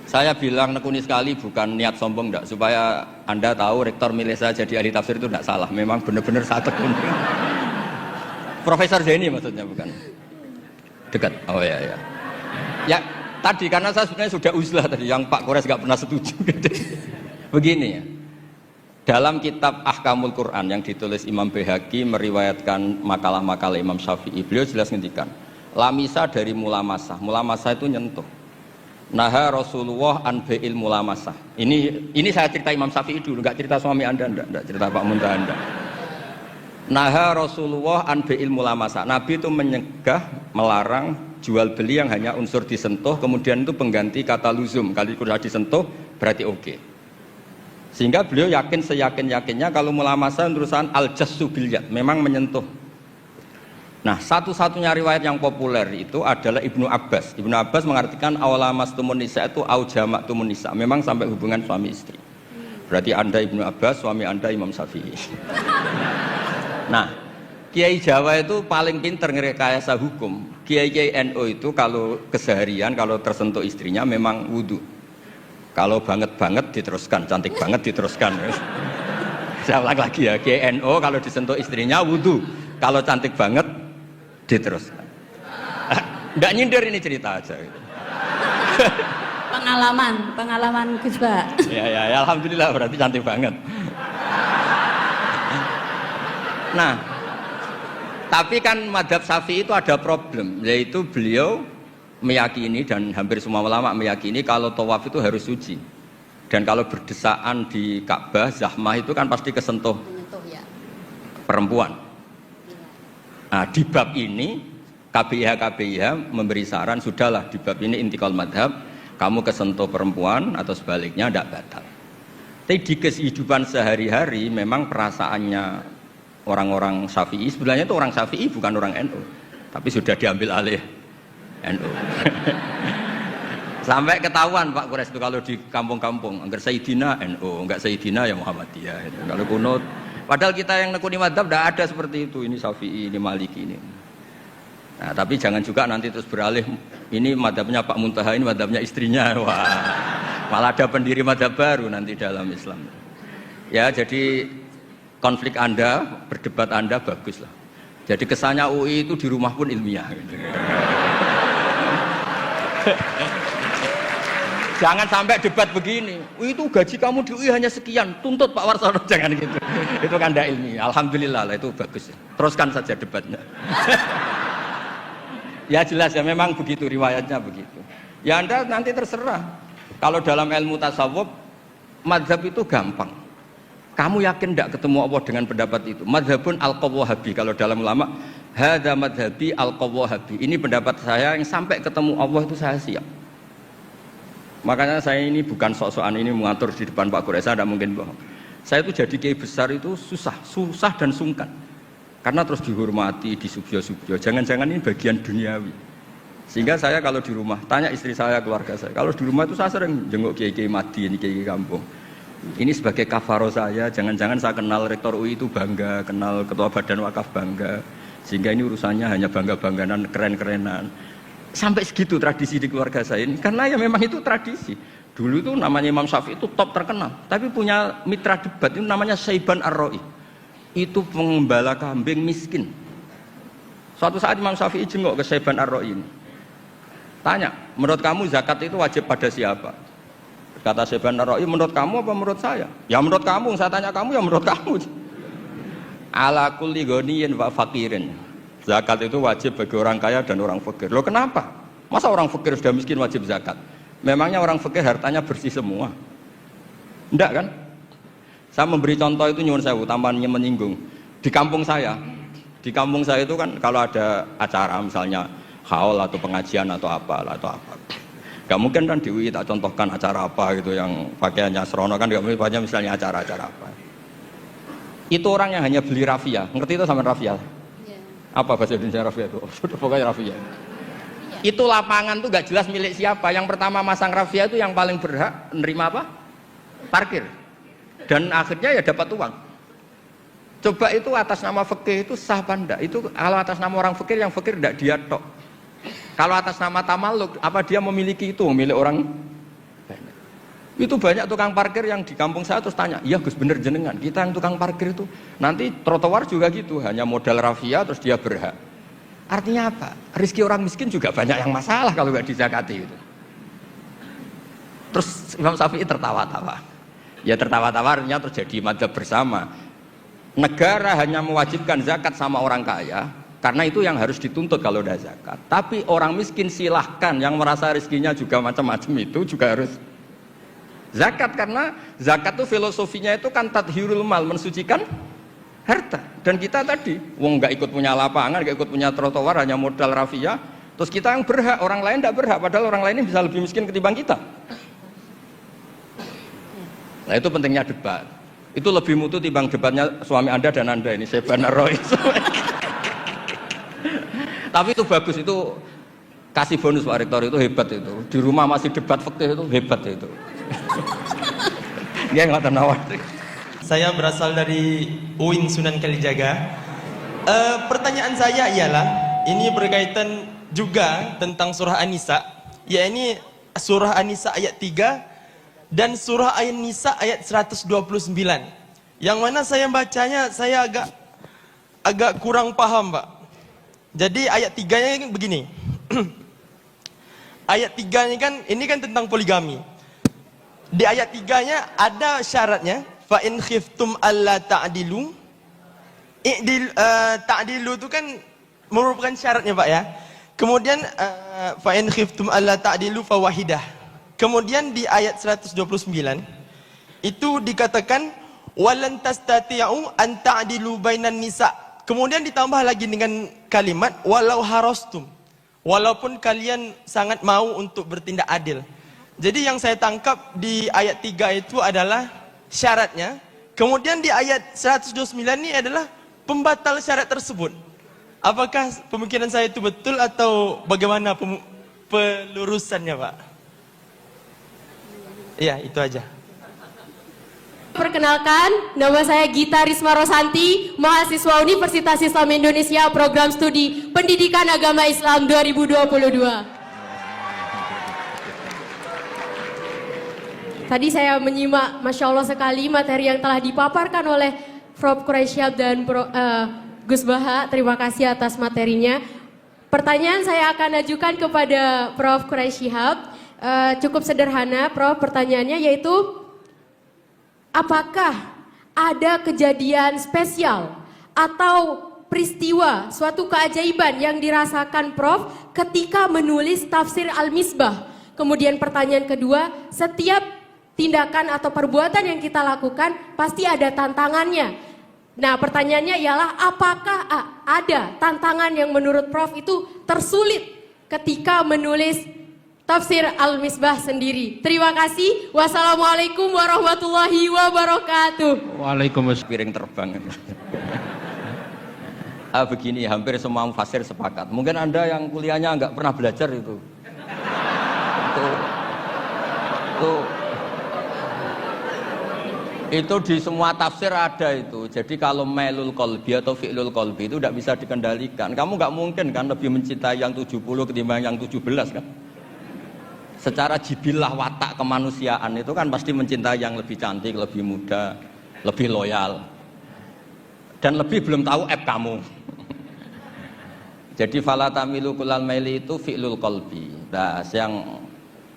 Saya bilang nekuni sekali bukan niat sombong enggak, supaya Anda tahu Rektor milih saya jadi ahli tafsir itu enggak salah. Memang benar-benar saya tekuni. Profesor Zaini maksudnya bukan. Dekat. Oh ya ya. Ya tadi karena saya sebenarnya sudah uzlah tadi yang Pak Kores nggak pernah setuju. Begini ya. Dalam kitab Ahkamul Quran yang ditulis Imam Baihaqi meriwayatkan makalah-makalah Imam Syafi'i, beliau jelas ngendikan, lamisa dari mulamasah. Mulamasah itu nyentuh. Naha Rasulullah an bai'il mulamasah. Ini saya cerita Imam Syafi'i dulu, nggak cerita suami Anda, enggak cerita Pak Munta Anda. Naha Rasulullah an bai'il mulamasah. Nabi itu menyegah, melarang jual beli yang hanya unsur disentuh, kemudian itu pengganti kata luzum. Kali sudah disentuh berarti oke. Sehingga beliau yakin seyakin-yakinnya kalau mulamasa urusan al-jassu bil yad, memang menyentuh. Nah, satu-satunya riwayat yang populer itu adalah Ibnu Abbas. Ibnu Abbas mengartikan awlamastumun nisa itu au jama'tumun nisa, memang sampai hubungan suami istri. Berarti Anda Ibnu Abbas, suami Anda Imam Syafi'i. Nah, Kiai Jawa itu paling pinter ngerekayasa hukum. Kiai NU itu kalau keseharian kalau tersentuh istrinya memang wudu. Kalau banget diteruskan, cantik banget diteruskan. Saya ulang lagi ya, GNO kalau disentuh istrinya wudu, kalau cantik banget diteruskan. Nggak nyindir, ini cerita aja. Pengalaman Gus Ba. Ya, alhamdulillah berarti cantik banget. Nah, tapi kan madhab Syafi'i itu ada problem, yaitu beliau meyakini dan hampir semua ulama meyakini kalau tawaf itu harus suci, dan kalau berdesaan di Ka'bah zahmah itu kan pasti kesentuh perempuan. Nah, di bab ini KBIH memberi saran, sudahlah di bab ini intikal madhab, kamu kesentuh perempuan atau sebaliknya tidak batal. Tapi di kehidupan sehari-hari memang perasaannya orang-orang Syafi'i, sebenarnya itu orang Syafi'i bukan orang NU, tapi sudah diambil alih NU. Sampai ketahuan Pak Kures itu kalau di kampung-kampung, enggak Sayyidina NU, enggak Sayyidina ya Muhammadiyah. Kalau kunut, padahal kita yang nekuni madzhab tidak ada seperti itu. Ini Syafi'i, ini Maliki ini. Nah, tapi jangan juga nanti terus beralih, ini madzhabnya Pak Muntaha, ini madzhabnya istrinya. Wah, malah ada pendiri madzhab baru nanti dalam Islam. Ya, jadi konflik Anda, berdebat Anda baguslah. Jadi kesannya UI itu di rumah pun ilmiah. Jangan sampai debat begini, itu gaji kamu di UI hanya sekian, tuntut Pak Warsono, jangan gitu. Itu kan tidak ilmiah. Alhamdulillah lah, itu bagus. Teruskan saja debatnya. Ya jelas ya, memang begitu riwayatnya begitu. Ya Anda nanti terserah. Kalau dalam ilmu tasawuf, mazhab itu gampang. Kamu yakin tidak ketemu Allah dengan pendapat itu? Mazhabun al-Qawwahabi, kalau dalam ulama, hadza madhabi al-Qawwahabi. Ini pendapat saya yang sampai ketemu Allah itu saya siap. Makanya saya ini bukan sok-sokan ini mengatur di depan Pak Kures, saya tidak mungkin bohong. Saya itu jadi kiai besar itu susah dan sungkan. Karena terus dihormati, disubyo-subyo. Jangan-jangan ini bagian duniawi. Sehingga saya kalau di rumah, tanya istri saya, keluarga saya. Kalau di rumah itu saya sering jenguk kiai-kiai madi, ini kiai kampung. Ini sebagai kafaro saya, jangan-jangan saya kenal rektor UI itu bangga, kenal ketua badan wakaf bangga. Sehingga ini urusannya hanya bangga-bangganan, keren-kerenan. Sampai segitu tradisi di keluarga saya ini, karena ya memang itu tradisi. Dulu itu namanya Imam Syafi'i itu top terkenal, tapi punya mitra debat itu namanya Syaiban Ar-Ra'i. Itu pengembala kambing miskin. Suatu saat Imam Syafi'i jenguk ke Syaiban Ar-Ra'i ini. Tanya, menurut kamu zakat itu wajib pada siapa? Kata Syaiban Ar-Ra'i, menurut kamu apa menurut saya? Ya menurut kamu, saya tanya kamu ya menurut kamu. Ala kulli ghaniyin wa faqirin. Zakat itu wajib bagi orang kaya dan orang fakir. Loh kenapa? Masa orang fakir sudah miskin wajib zakat? Memangnya orang fakir hartanya bersih semua? Enggak kan? Saya memberi contoh itu nyuwun sewu, tambahannya menyinggung. Di kampung saya itu kan kalau ada acara misalnya haul atau pengajian atau apa. Gak mungkin kan di UI tak contohkan acara apa gitu yang pakaiannya serono kan, gak mungkin misalnya acara-acara apa. Itu orang yang hanya beli rafia, ngerti itu sama rafia? Apa bahasa Indonesia rafia itu? Sudah pokoknya rafia. Itu lapangan tuh gak jelas milik siapa. Yang pertama masang rafia itu yang paling berhak menerima apa? Parkir. Dan akhirnya ya dapat uang. Coba itu atas nama fikih itu sah apa enggak? Itu kalau atas nama orang fikir, yang fikir enggak dia tok. Kalau atas nama tamaluk, apa dia memiliki itu, milik orang banyak. Itu banyak tukang parkir yang di kampung saya terus tanya, iya Gus bener jenengan, kita yang tukang parkir itu nanti trotoar juga gitu, hanya modal rafia terus dia berhak. Artinya apa? Rezeki orang miskin juga banyak yang masalah kalau nggak dizakati itu. Terus Imam Syafi'i tertawa-tawa. Ya tertawa-tawa artinya terjadi madzhab bersama. Negara hanya mewajibkan zakat sama orang kaya, karena itu yang harus dituntut kalau udah zakat. Tapi orang miskin silahkan, yang merasa rezekinya juga macam-macam itu juga harus zakat, karena zakat itu filosofinya itu kan tathhirul mal, mensucikan harta. Dan kita tadi, wong nggak ikut punya lapangan, nggak ikut punya trotoar, hanya modal rafia, terus kita yang berhak, orang lain nggak berhak, padahal orang lain ini bisa lebih miskin ketimbang kita. Nah itu pentingnya debat. Itu lebih mutu timbang debatnya suami Anda dan Anda ini, Syebana Roy. Tapi itu bagus, itu kasih bonus Pak Rektor, itu hebat itu. Di rumah masih debat fikih itu hebat itu. Dia nggak tenawar. Saya berasal dari UIN Sunan Kalijaga. Pertanyaan saya ialah, ini berkaitan juga tentang surah An-Nisa, yakni surah An-Nisa ayat 3 dan surah An-Nisa ayat 129. Yang mana saya bacanya saya agak kurang paham, Pak. Jadi ayat 3-nya begini. Ayat 3 ini kan tentang poligami. Di ayat 3-nya ada syaratnya, fa in khiftum alla ta'dilu. Ta'dilu itu kan merupakan syaratnya, Pak ya. Kemudian fa in khiftum alla ta'dilu fawahidah. Kemudian di ayat 129 itu dikatakan walan tastati'u an ta'dilu bainan nisa. Kemudian ditambah lagi dengan kalimat walau harastum. Walaupun kalian sangat mau untuk bertindak adil. Jadi yang saya tangkap di ayat 3 itu adalah syaratnya. Kemudian di ayat 129 ini adalah pembatal syarat tersebut. Apakah pemikiran saya itu betul atau bagaimana pelurusannya, Pak? Iya, itu aja. Perkenalkan, nama saya Gita Risma Rosanti, mahasiswa Universitas Islam Indonesia, program studi Pendidikan Agama Islam 2022. Tadi saya menyimak, Masya Allah sekali, materi yang telah dipaparkan oleh Prof. Quraisyhab dan Gus Baha. Terima kasih atas materinya. Pertanyaan saya akan ajukan kepada Prof. Quraisyhab. Cukup sederhana, Prof. Pertanyaannya yaitu, apakah ada kejadian spesial atau peristiwa, suatu keajaiban yang dirasakan Prof ketika menulis tafsir Al-Misbah? Kemudian pertanyaan kedua, setiap tindakan atau perbuatan yang kita lakukan pasti ada tantangannya. Nah, pertanyaannya ialah apakah ada tantangan yang menurut Prof itu tersulit ketika menulis tafsir Al-Misbah sendiri? Terima kasih. Wassalamualaikum warahmatullahi wabarakatuh. Waalaikumsalam. Piring terbang. Begini, hampir semua mufasir sepakat. Mungkin Anda yang kuliahnya nggak pernah belajar itu. Itu di semua tafsir ada itu. Jadi kalau mailul qalbi atau fi'lul qalbi itu tidak bisa dikendalikan. Kamu nggak mungkin kan lebih mencintai yang 70 ketimbang yang 17 kan. Secara jibilah watak kemanusiaan itu kan pasti mencintai yang lebih cantik, lebih muda, lebih loyal. Dan lebih belum tahu app kamu. Jadi fala tamilu kullal maili itu fi'lul qalbi. Nah, yang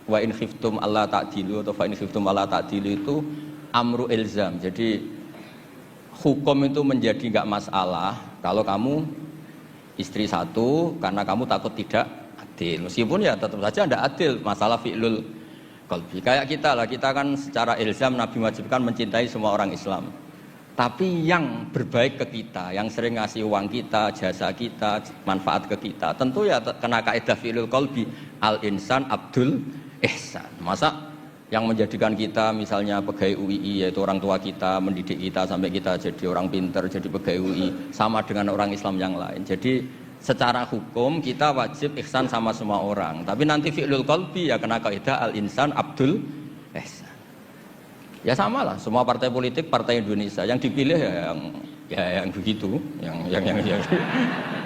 wa in khiftum alla ta'dilu atau fa in khiftum alla ta'dilu itu amru ilzam. Jadi hukum itu menjadi enggak masalah kalau kamu istri satu karena kamu takut tidak adil. Meskipun ya tetap saja tidak adil, masalah fi'lul qalbi. Kayak kita lah, kita kan secara ilzam Nabi wajibkan mencintai semua orang Islam. Tapi yang berbaik ke kita, yang sering ngasih uang kita, jasa kita, manfaat ke kita, tentu ya kena kaidah fi'lul qalbi, al insan abdul ihsan. Masa yang menjadikan kita misalnya pegawai UII, yaitu orang tua kita, mendidik kita sampai kita jadi orang pinter, jadi pegawai UII, sama dengan orang Islam yang lain. Jadi secara hukum kita wajib ihsan sama semua orang. Tapi nanti fi'lul qalbi ya kena kaidah al insan abdul ihsan. Ya sama lah, semua partai politik, partai Indonesia yang dipilih yang begitu,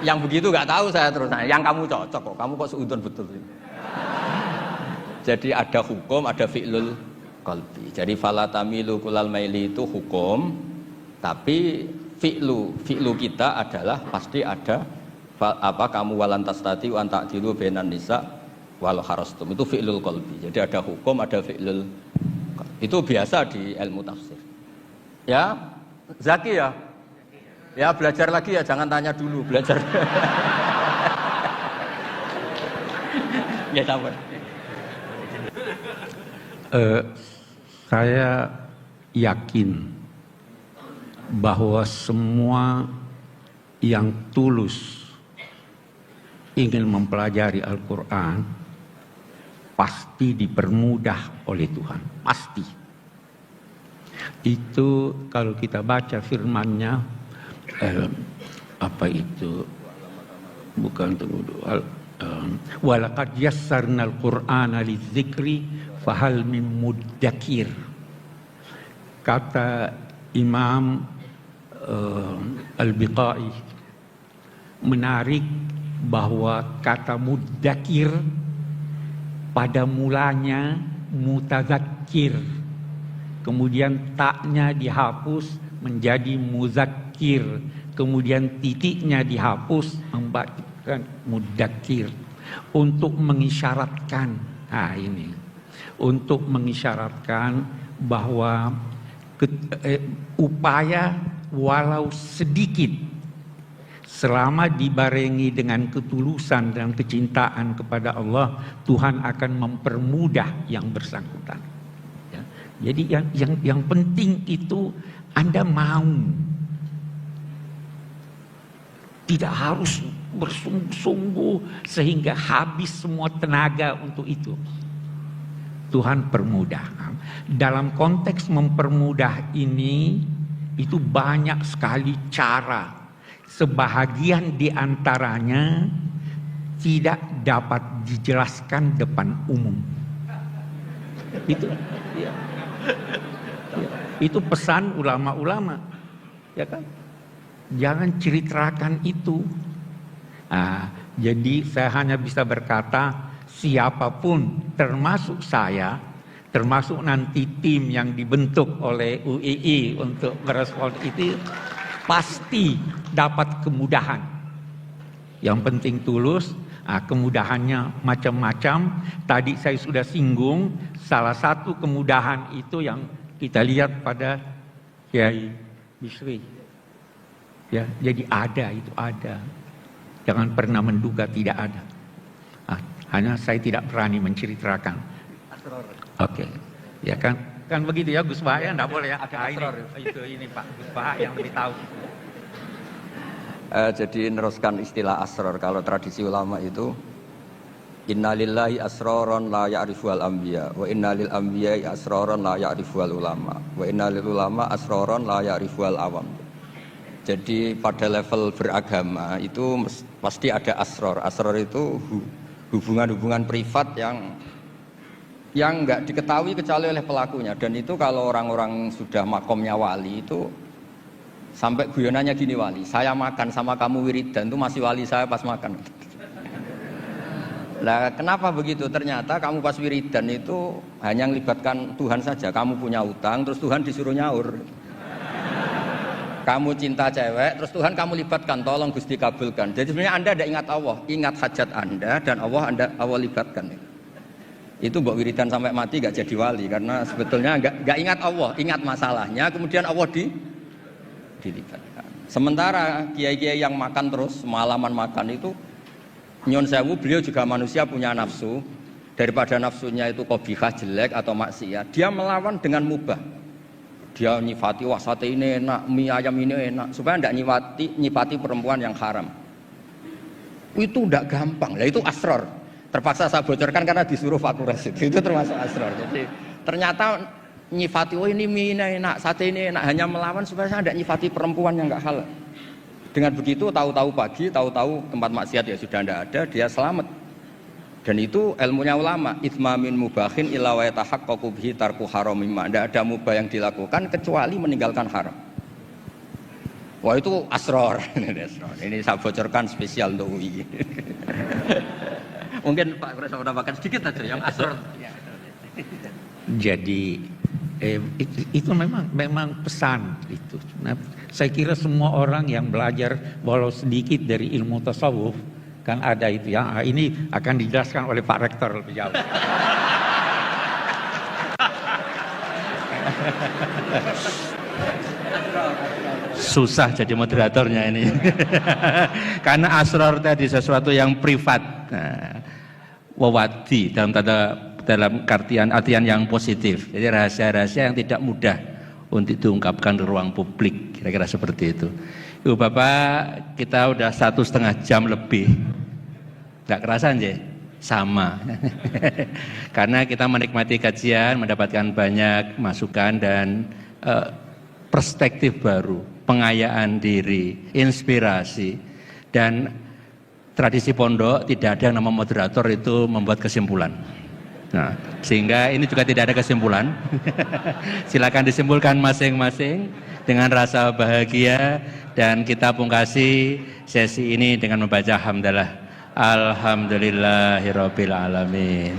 yang begitu nggak tahu saya terus. Nah, yang kamu cocok kok, kamu kok seudon betul. Jadi ada hukum, ada fi'lul qalbi. Jadi fala tamilu kullal maili itu hukum, tapi fi'lu kita adalah pasti ada kamu walan tastati wa ta'dilu bainan nisa walau harastum. Itu fi'lul qalbi. Jadi ada hukum, ada fi'lul qalbi. Itu biasa di ilmu tafsir. Ya, Zaki ya. Ya belajar lagi ya, jangan tanya dulu, belajar. Ya sabar. Saya yakin bahwa semua yang tulus ingin mempelajari Al-Quran pasti dipermudah oleh Tuhan, pasti. itu kalau kita baca firman-Nya, apa itu? Bukan walaqad yassarnal Qur'ana lidzikri fahal min muddakir. Kata Imam Al-Biqai menarik bahwa kata muddakir pada mulanya mutazakir, kemudian taknya dihapus menjadi muzakkir, kemudian titiknya dihapus membacakan muddakir untuk mengisyaratkan, untuk mengisyaratkan bahwa upaya walau sedikit selama dibarengi dengan ketulusan dan kecintaan kepada Allah, Tuhan akan mempermudah yang bersangkutan. Ya. Jadi yang penting itu Anda mau, tidak harus bersungguh-sungguh sehingga habis semua tenaga untuk itu. Tuhan permudah. Dalam konteks mempermudah ini, itu banyak sekali cara. Sebahagian di antaranya tidak dapat dijelaskan depan umum. Itu pesan ulama-ulama, ya kan? Jangan ceritakan itu. Jadi saya hanya bisa berkata, siapapun termasuk saya, termasuk nanti tim yang dibentuk oleh UII untuk merespon itu, pasti dapat kemudahan. Yang penting tulus. Kemudahannya macam-macam. Tadi saya sudah singgung, salah satu kemudahan itu yang kita lihat pada Kiai Bisri. Ya, jadi itu ada. Jangan pernah menduga tidak ada. Hanya saya tidak berani menceritakan. Oke, ya kan? Kan begitu ya, Gus Bah, ya, enggak boleh ya. Ini Pak Gus Bah yang lebih tahu. Jadi meneruskan istilah asror. Kalau tradisi ulama itu, innalillahi asroron la ya'rifuhal anbiya, wa innalil anbiya'i asroron la ya'rifuhal ulama, wa innalil ulama asroron la ya'rifuhal awam. Jadi pada level beragama itu pasti ada asror. Asror itu hubungan-hubungan privat yang nggak diketahui kecuali oleh pelakunya. Dan itu kalau orang-orang sudah makomnya wali itu sampai guyonannya gini, wali, saya makan sama kamu wiridan itu masih wali saya pas makan. Lah kenapa begitu? Ternyata kamu pas wiridan itu hanya melibatkan Tuhan saja. Kamu punya utang, terus Tuhan disuruh nyaur. Kamu cinta cewek, terus Tuhan kamu libatkan, tolong Gusti kabulkan. Jadi sebenarnya Anda tidak ingat Allah, ingat hajat Anda dan Allah libatkan. Itu mbok wiridan sampai mati gak jadi wali karena sebetulnya gak ingat Allah, ingat masalahnya, kemudian Allah dilibatkan. Sementara kiai-kiai yang makan terus semalaman makan itu, nyon sewu, beliau juga manusia punya nafsu. Daripada nafsunya itu qabihah, jelek atau maksiat, dia melawan dengan mubah. Dia nyifati, wah sate ini enak, mie ayam ini enak, supaya tidak nyifati perempuan yang haram. Itu tidak gampang. Lah itu asror. Terpaksa saya bocorkan karena disuruh Fakultas itu termasuk asror. Jadi ternyata nyifati, oh ini mie ini enak, sate ini enak, hanya melawan supaya saya tidak nyifati perempuan yang enggak halal. Dengan begitu tahu-tahu pagi, tahu-tahu tempat maksiat ya sudah tidak ada, dia selamat. Dan itu ilmunya ulama, itsmamin mubahin illa wa yatahaqqaqu bihi tarku haram mimma. Tidak ada mubah yang dilakukan kecuali meninggalkan haram. Wah itu asror. Ini saya bocorkan spesial untuk UI. Mungkin Pak Kres mau tambahkan sedikit aja yang asror. Jadi itu memang pesan itu. Nah, saya kira semua orang yang belajar walau sedikit dari ilmu tasawuf kan ada itu ya. Ini akan dijelaskan oleh Pak Rektor lebih jauh. Susah jadi moderatornya ini. Karena asror tadi sesuatu yang privat. Wawadi dalam artian yang positif. Jadi rahasia-rahasia yang tidak mudah untuk diungkapkan di ruang publik. Kira-kira seperti itu. Ibu Bapak, kita udah 1,5 jam lebih. Gak kerasa aja? Sama. Karena kita menikmati kajian, mendapatkan banyak masukan dan perspektif baru, pengayaan diri, inspirasi, dan tradisi pondok tidak ada yang nama moderator itu membuat kesimpulan. Nah, sehingga ini juga tidak ada kesimpulan. Silakan disimpulkan masing-masing dengan rasa bahagia, dan kita pungkasi sesi ini dengan membaca hamdalah. Alhamdulillahirabbil alamin.